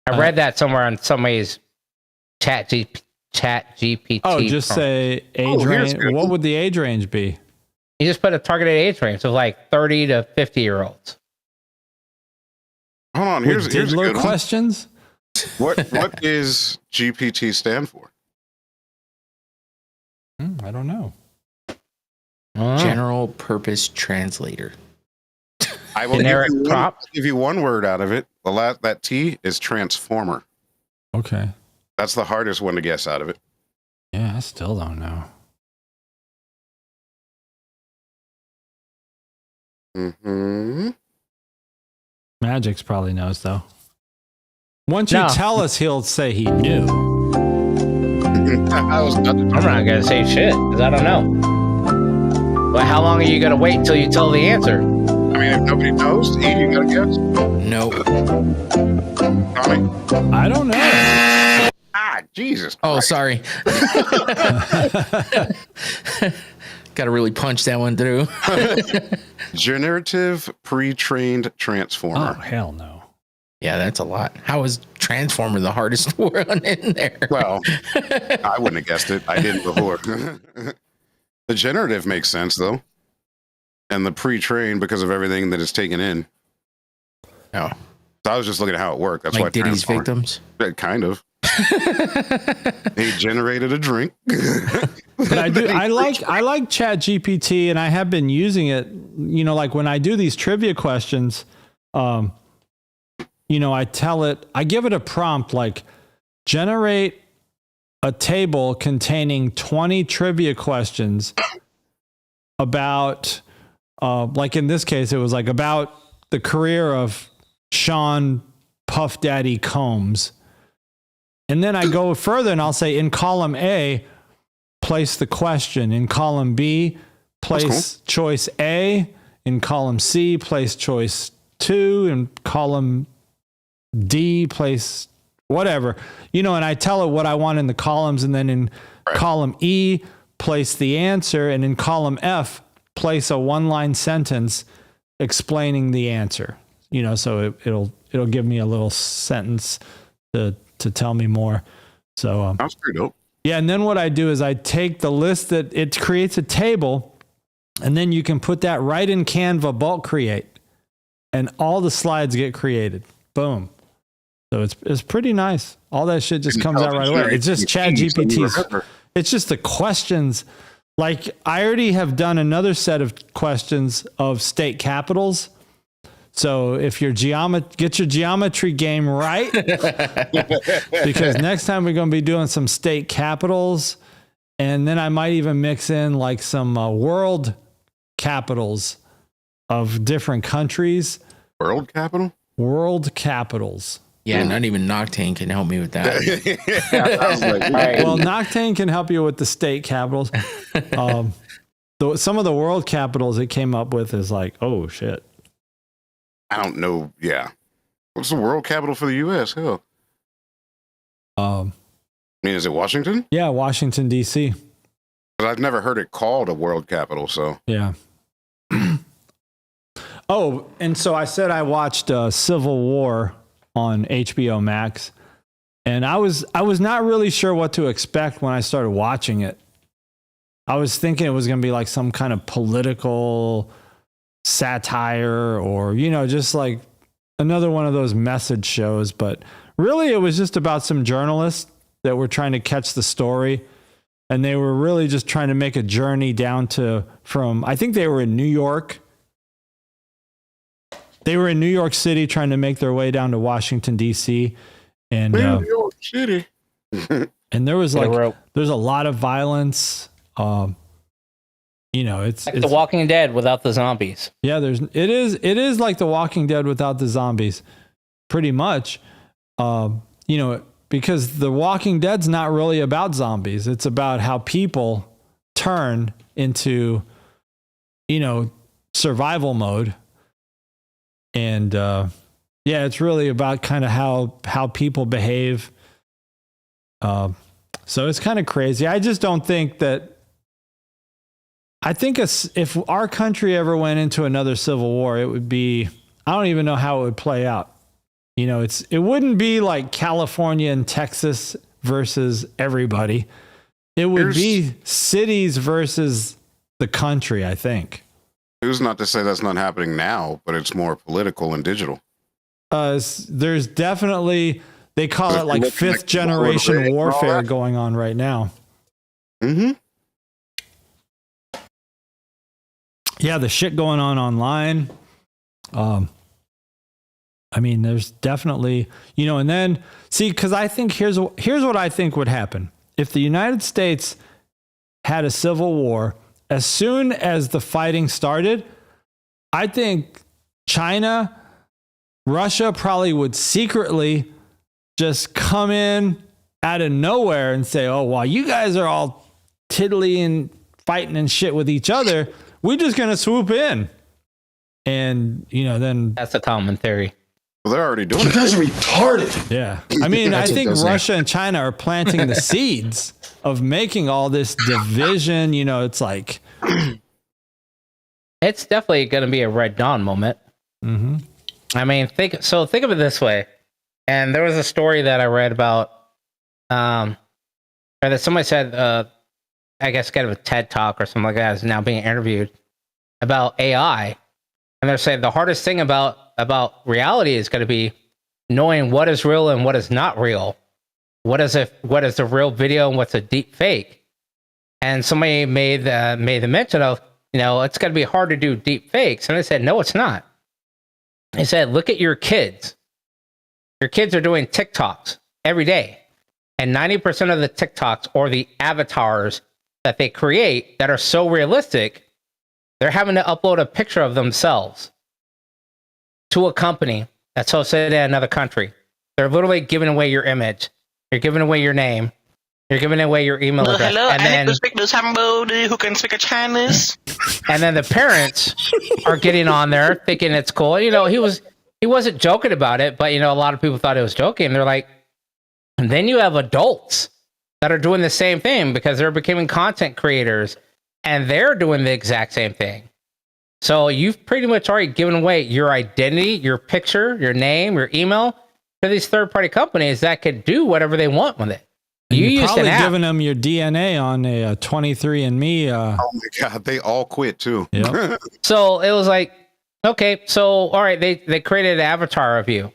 I read that somewhere on somebody's ChatGPT. Oh, just prompt. say age range. What would the age range be? You just put a targeted age range of like 30 to 50-year-olds. Hold on. With Here's a diddler good one. questions? What is GPT stand for? I don't know. General purpose translator. I will Generic give you one word out of it. That T is transformer. Okay. That's the hardest one to guess out of it. Yeah, I still don't know. Mm-hmm. Magix probably knows though. Once you tell us, he'll say he knew. I'm not gonna say shit because I don't know. But how long are you gonna wait until you tell the answer? I mean, if nobody knows, E, you gotta guess. No. Tommy? I don't know. Ah, Jesus. Oh, Christ. sorry. Got to really punch that one through. Generative pre-trained Oh, transformer. hell no. Yeah, that's a lot. How is Transformer the hardest one in there? Well, I wouldn't have guessed it. I didn't before. The generative makes sense though, and the pre-trained because of everything that is taken in. Oh, so I was just looking at how it worked. That's like why Diddy's victims. Kind of. He generated a drink. But I like Chat GPT, and I have been using it, you know, like when I do these trivia questions, you know, I give it a prompt like generate a table containing 20 trivia questions about, like in this case, it was like about the career of Sean Puff Daddy Combs. And then I go further and I'll say in column A, place the question. In column B, place choice A. In column C, place choice 2. In column D, place whatever. You know, and I tell it what I want in the columns. And then in column E, place the answer. And in column F, place a one-line sentence explaining the answer. You know, so it'll give me a little sentence to tell me more. So that's pretty dope. Yeah, and then what I do is I take the list that it creates a table, and then you can put that right in Canva bulk create, and all the slides get created. Boom. So it's pretty nice. All that shit just comes out right away. It's just Chat GPT. It's just the questions. Like I already have done another set of questions of state capitals. So if your get your geometry game right, because next time we're going to be doing some state capitals, and then I might even mix in like some world capitals of different countries. World capital? World capitals. Yeah, not even Noctane can help me with that. Well, Noctane can help you with the state capitals. Some of the world capitals it came up with is like, oh shit. I don't know. Yeah. What's the world capital for the U.S.? Hell. I mean, is it Washington? Yeah, Washington, D.C. But I've never heard it called a world capital, so. Yeah. Oh, and so I said I watched Civil War on HBO Max, and I was not really sure what to expect when I started watching it. I was thinking it was going to be like some kind of political satire or, you know, just like another one of those message shows. But really, it was just about some journalists that were trying to catch the story. And they were really just trying to make a journey down from, I think they were in New York. They were in New York City trying to make their way down to Washington, D.C. And New York City. And there was there's a lot of violence. You know, it's The Walking Dead without the zombies. Yeah, it is like The Walking Dead without the zombies, pretty much. You know, because The Walking Dead's not really about zombies. It's about how people turn into, you know, survival mode. And yeah, it's really about kind of how people behave. So it's kind of crazy. I just don't think that. I think if our country ever went into another civil war, it would be, I don't even know how it would play out. You know, it wouldn't be like California and Texas versus everybody. It would be cities versus the country, I think. Who's not to say that's not happening now, but it's more political and digital. There's definitely, they call it like fifth generation warfare going on right now. Mm-hmm. Yeah, the shit going on online. I mean, there's definitely, you know, and then see, because I think here's what I think would happen if the United States had a civil war. As soon as the fighting started, I think China, Russia probably would secretly just come in out of nowhere and say, "Oh, while you guys are all tiddly and fighting and shit with each other, we're just going to swoop in." And, you know, then that's a common theory. Well, they're already doing it. You guys are retarded. Yeah. I mean, I think Russia and China are planting the seeds of making all this division. You know, it's like. It's definitely going to be a Red Dawn moment. Mm-hmm. I mean, think of it this way. And there was a story that I read about, or that somebody said, I guess, kind of a TED talk or something like that, is now being interviewed about AI, and they're saying the hardest thing about reality is going to be knowing what is real and what is not real. What is a real video and what's a deep fake? And somebody made the mention of, it's going to be hard to do deep fakes, and I said, no, it's not. He said, look at your kids. Your kids are doing TikToks every day. And 90% of the TikToks or the avatars that they create that are so realistic, they're having to upload a picture of themselves to a company that's hosted in another country. They're literally giving away your image. You're giving away your name. You're giving away your email address. Hello, and I then, need to speak to somebody who can speak a Chinese. And then the parents are getting on there thinking it's cool. He wasn't joking about it, but a lot of people thought it was joking. They're like, and then you have adults that are doing the same thing because they're becoming content creators and they're doing the exact same thing. So you've pretty much already given away your identity, your picture, your name, your email to these third-party companies that could do whatever they want with it. You're probably giving them your DNA on a 23andMe. Oh my God, they all quit too. Yep. So it was like, okay, so all right, they created an avatar of you,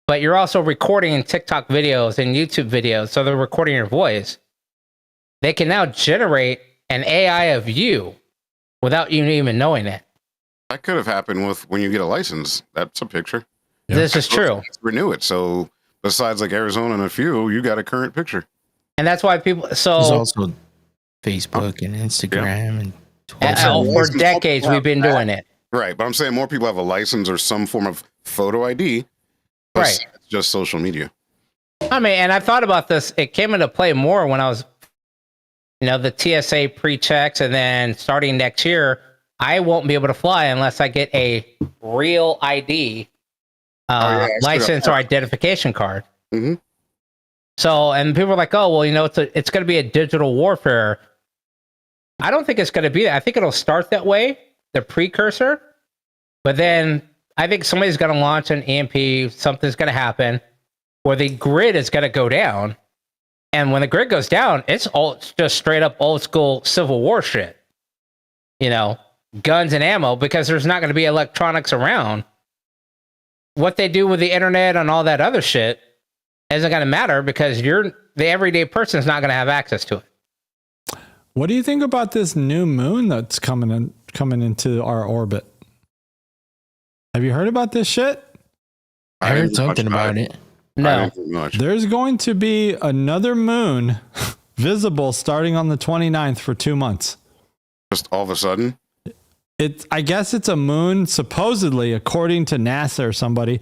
but you're also recording TikTok videos and YouTube videos, so they're recording your voice. They can now generate an AI of you without you even knowing it. That could have happened with when you get a license. That's a picture. Yep. This is true. Renew it. So besides like Arizona and a few, you got a current picture. And that's why people. So there's also Facebook and Instagram and Twitter. For decades, we've been doing it. Right, but I'm saying more people have a license or some form of photo ID. Right, it's just social media. I mean, and I thought about this. It came into play more when I was, the TSA pre-checks, and then starting next year, I won't be able to fly unless I get a real ID, license or identification card. Mm-hmm. So, and people are like, oh, well, it's going to be a digital warfare. I don't think it's going to be that. I think it'll start that way, the precursor. But then I think somebody's going to launch an EMP. Something's going to happen where the grid is going to go down. And when the grid goes down, it's just straight up old school Civil War shit. Guns and ammo, because there's not going to be electronics around. What they do with the internet and all that other shit isn't going to matter because the everyday person is not going to have access to it. What do you think about this new moon that's coming into our orbit? Have you heard about this shit? I heard something about it. No. There's going to be another moon visible starting on the 29th for 2 months. Just all of a sudden? I guess it's a moon, supposedly, according to NASA or somebody.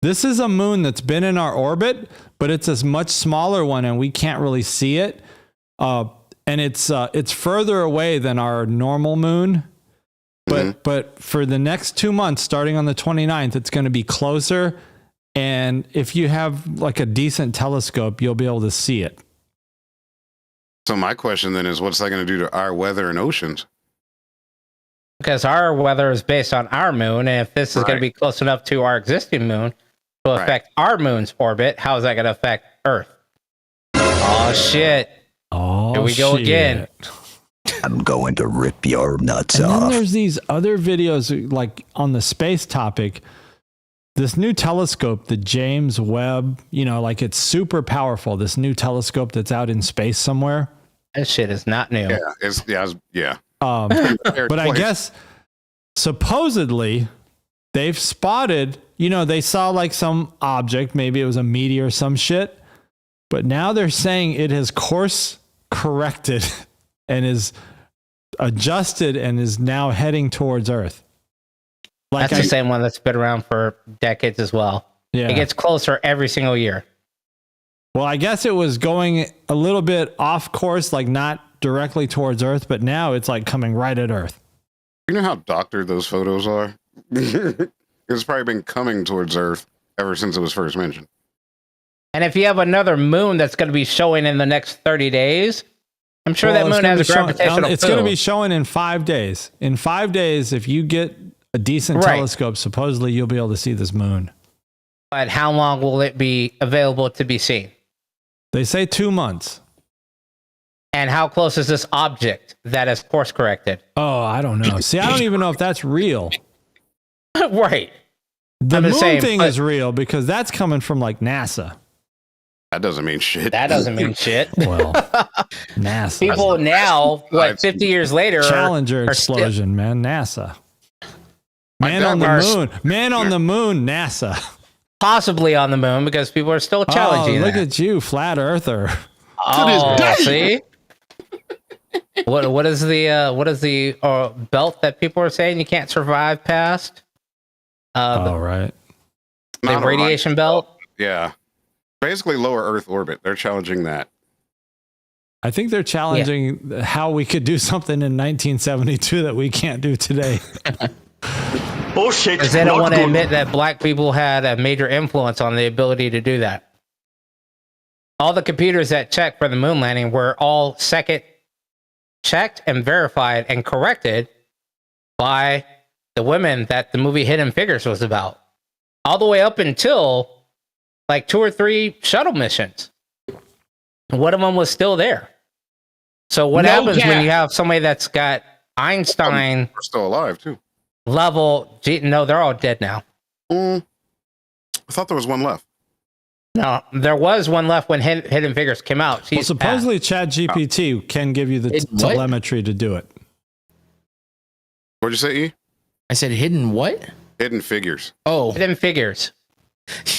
This is a moon that's been in our orbit, but it's a much smaller one and we can't really see it. And it's further away than our normal moon. But for the next 2 months, starting on the 29th, it's going to be closer. And if you have like a decent telescope, you'll be able to see it. So my question then is, what's that going to do to our weather and oceans? Because our weather is based on our moon. And if this is going to be close enough to our existing moon to affect our moon's orbit, how is that going to affect Earth? Oh, shit. Here we go again. I'm going to rip your nuts off. And then off. there's these other videos like on the space topic. This new telescope, the James Webb, like it's super powerful. This new telescope that's out in space somewhere. That shit is not new. Yeah. But I guess supposedly they've spotted, they saw like some object, maybe it was a meteor or some shit. But now they're saying it has course corrected and is adjusted and is now heading towards Earth. That's the same one that's been around for decades as well. Yeah. It gets closer every single year. Well, I guess it was going a little bit off course, like not directly towards Earth, but now it's like coming right at Earth. You know how doctored those photos are? It's probably been coming towards Earth ever since it was first mentioned. And if you have another moon that's going to be showing in the next 30 days, I'm sure that moon has a gravitational It's going to be showing in 5 days. In 5 days, if you get a decent telescope, supposedly you'll be able to see this moon. But how long will it be available to be seen? They say 2 months. And how close is this object that is course corrected? Oh, I don't know. See, I don't even know if that's real. Right. The I'm moon just saying, thing but- is real because that's coming from like NASA. That doesn't mean shit. That doesn't mean shit. Well, NASA. People now, what, 50 years later, Challenger are explosion, man. NASA. Man on the moon. Man on the moon, NASA. Possibly on the moon because people are still challenging look that. at you, flat earther. Oh, see? What is the belt that people are saying you can't survive past? Right. The Not a radiation right belt. Yeah. Basically lower Earth orbit. They're challenging that. I think they're challenging how we could do something in 1972 that we can't do today. Bullshit. Because they don't want to admit that black people had a major influence on the ability to do that. All the computers that checked for the moon landing were all second checked and verified and corrected by the women that the movie Hidden Figures was about. All the way up until like 2 or 3 shuttle missions. One of them was still there. So what happens when you have somebody that's got Einstein We're still alive too. level? No, they're all dead now. I thought there was one left. No, there was one left when Hidden Figures came out. Well, supposedly ChatGPT can give you the telemetry to do it. What'd you say, E? I said hidden what? Hidden Figures. Oh, Hidden Figures.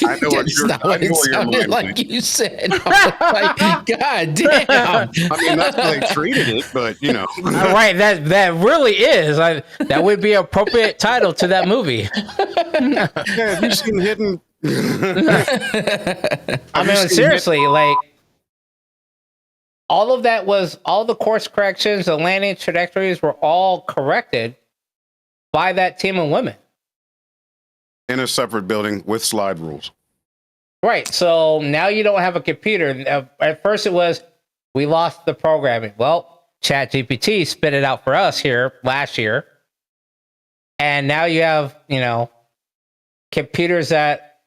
I know what That's you're, not I what know it what your sounded mind like went. you said. I was like, God damn. I mean, that's how they treated it, but you know. All right, that really is. That would be an appropriate title to that movie. Yeah, have you seen Hidden? I mean, seriously, like all of that was all the course corrections, the landing trajectories were all corrected by that team of women. In a separate building with slide rules. Right. So now you don't have a computer. At first it was, we lost the programming. Well, ChatGPT spit it out for us here last year. And now you have, computers that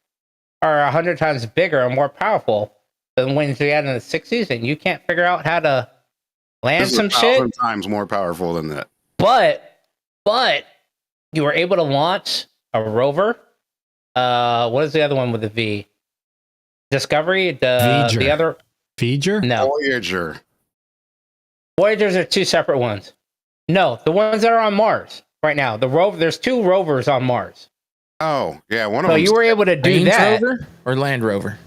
are 100 times bigger and more powerful than when you had in the 60s, and you can't figure out how to land This is some shit. 1,000 times more powerful than that. But you were able to launch a rover. What is the other one with the V? Discovery? The other Voyager? No. Voyager. Voyagers are 2 separate ones. No, the ones that are on Mars right now. There's 2 rovers on Mars. Oh, yeah, one of So them. you were able to do Range that. Rover or Land Rover?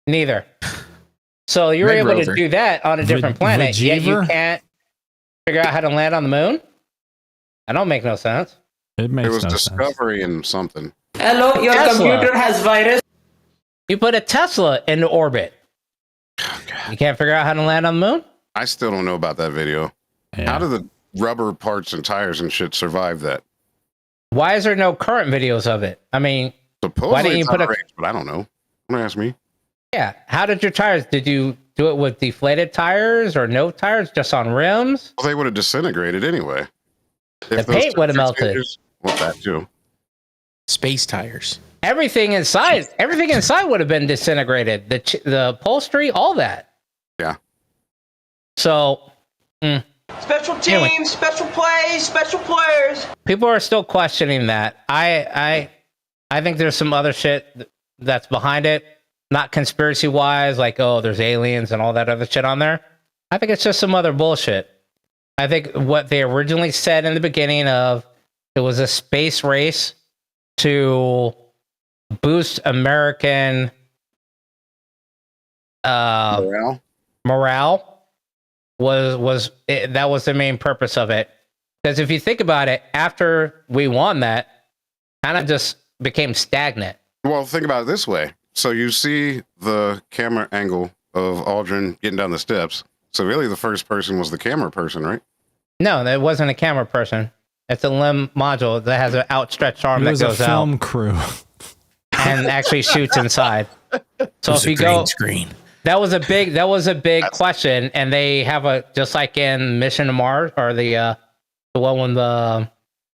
Neither. So you were Red able Rover. to do that on a different planet, yet you Vajiver? can't figure out how to land on the moon? That don't make no sense. It makes It was no sense. Discovery and something. Hello, your Tesla. computer has virus. You put a Tesla into orbit. You can't figure out how to land on the moon? I still don't know about that video. Yeah. How do the rubber parts and tires and shit survive that? Why is there no current videos of it? I mean, Supposedly why didn't you it's put out of a... range, but I don't know. Don't ask me. Yeah. How did your tires... Did you do it with deflated tires or no tires, just on rims? Well, they would have disintegrated anyway. The paint would have melted. Well, that too. Space tires. Everything inside would have been disintegrated. The upholstery, all that. Yeah. So... Special teams, special plays, special players. People are still questioning that. I think there's some other shit that's behind it. Not conspiracy wise, like, oh, there's aliens and all that other shit on there. I think it's just some other bullshit. I think what they originally said in the beginning of it was a space race to boost American morale that was the main purpose of it. Because if you think about it, after we won that, kind of just became stagnant. Well, think about it this way. So you see the camera angle of Aldrin getting down the steps. So really the first person was the camera person, right? No, that wasn't a camera person. It's a limb module that has an outstretched arm that It was goes a film out crew. and actually shoots inside. So It's if a you green go, screen. that was a big question, and they have a just like in Mission to Mars or the one with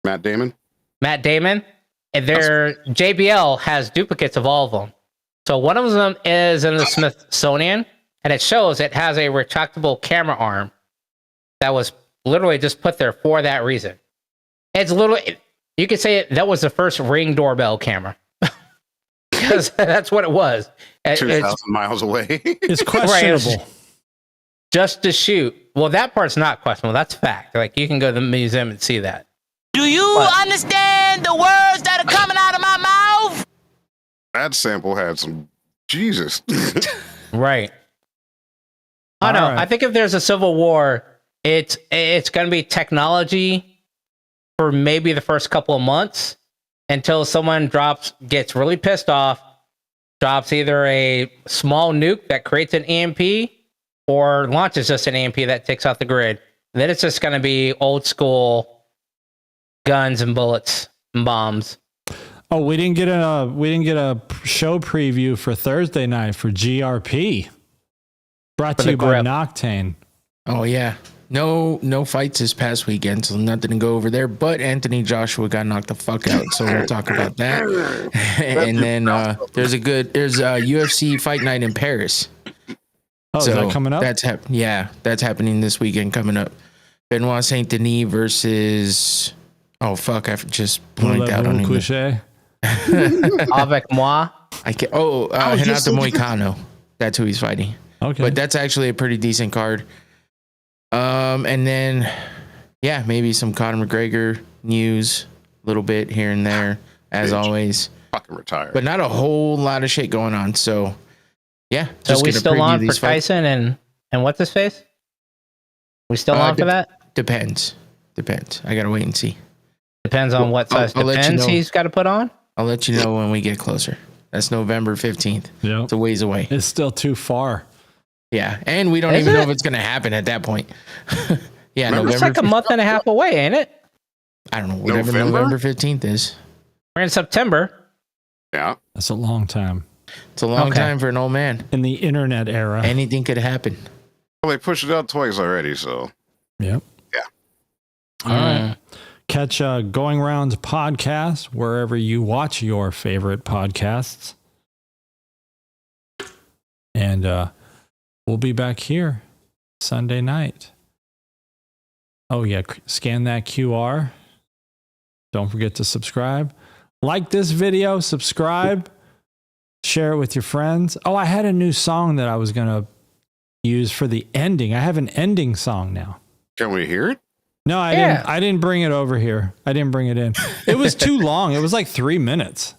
Matt Damon. And their JBL has duplicates of all of them. So one of them is in the Smithsonian, and it shows it has a retractable camera arm that was literally just put there for that reason. It's literally, you could say that was the first Ring doorbell camera. Because that's what it was. 2,000 miles away. It's questionable. Right, just to shoot. Well, that part's not questionable. That's fact. Like, you can go to the museum and see that. Do you understand the words that are coming out of my mouth? That sample had some Jesus. Right. I know. I think if there's a civil war, it's going to be technology for maybe the first couple of months until someone gets really pissed off, drops either a small nuke that creates an EMP or launches just an EMP that takes out the grid. And then it's just going to be old school guns and bullets and bombs. Oh, we didn't get a show preview for Thursday night for GRP. Brought to you by Noctane. Oh yeah. No fights this past weekend, so nothing to go over there. But Anthony Joshua got knocked the fuck out, so we'll talk about that. And then there's a UFC fight night in Paris. Oh, so is that coming up? That's happening this weekend coming up. Benoit Saint Denis versus I just blanked out on him. Avec moi. Renato Moicano. That's who he's fighting. Okay. But that's actually a pretty decent card. And then, maybe some Conor McGregor news, a little bit here and there, as always. Fucking retired. But not a whole lot of shit going on. So, So we still on for Tyson and what's his face? We still on for that? Depends. I gotta wait and see. Depends on what size depends he's got to put on? I'll let you know when we get closer. That's November 15th. Yeah. It's a ways away. It's still too far. Yeah, and we don't even know if it's going to happen at that point. November. It's like a month and a half away, ain't it? I don't know. Whatever November 15th is. We're in September. Yeah. That's a long time. It's a long time for an old man. In the internet era. Anything could happen. Well, they pushed it out twice already, so. Yep. Yeah. All right. Catch Going Rounds podcast wherever you watch your favorite podcasts. And we'll be back here Sunday night. Oh, yeah. Scan that QR. Don't forget to subscribe. Like this video, subscribe, share it with your friends. Oh, I had a new song that I was going to use for the ending. I have an ending song now. Can we hear it? No, I didn't bring it over here. I didn't bring it in. It was too long. It was like 3 minutes.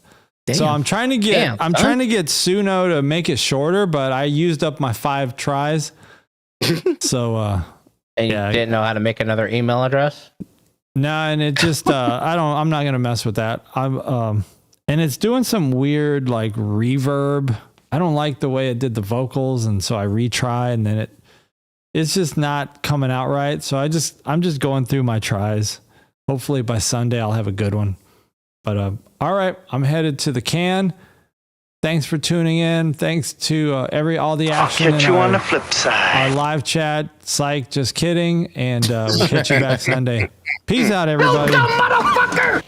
Damn. So I'm trying to get Suno to make it shorter, but I used up my 5 tries. So and you didn't know how to make another email address? No, and it just I'm not gonna mess with that. And it's doing some weird like reverb. I don't like the way it did the vocals, and so I retried, and then it's just not coming out right. So I'm just going through my tries. Hopefully by Sunday I'll have a good one. But all right, I'm headed to the can. Thanks for tuning in. Thanks to all the action. I'll catch you on the flip side. Our live chat. Psych, just kidding. And we'll catch you back Sunday. Peace out, everybody. Motherfucker!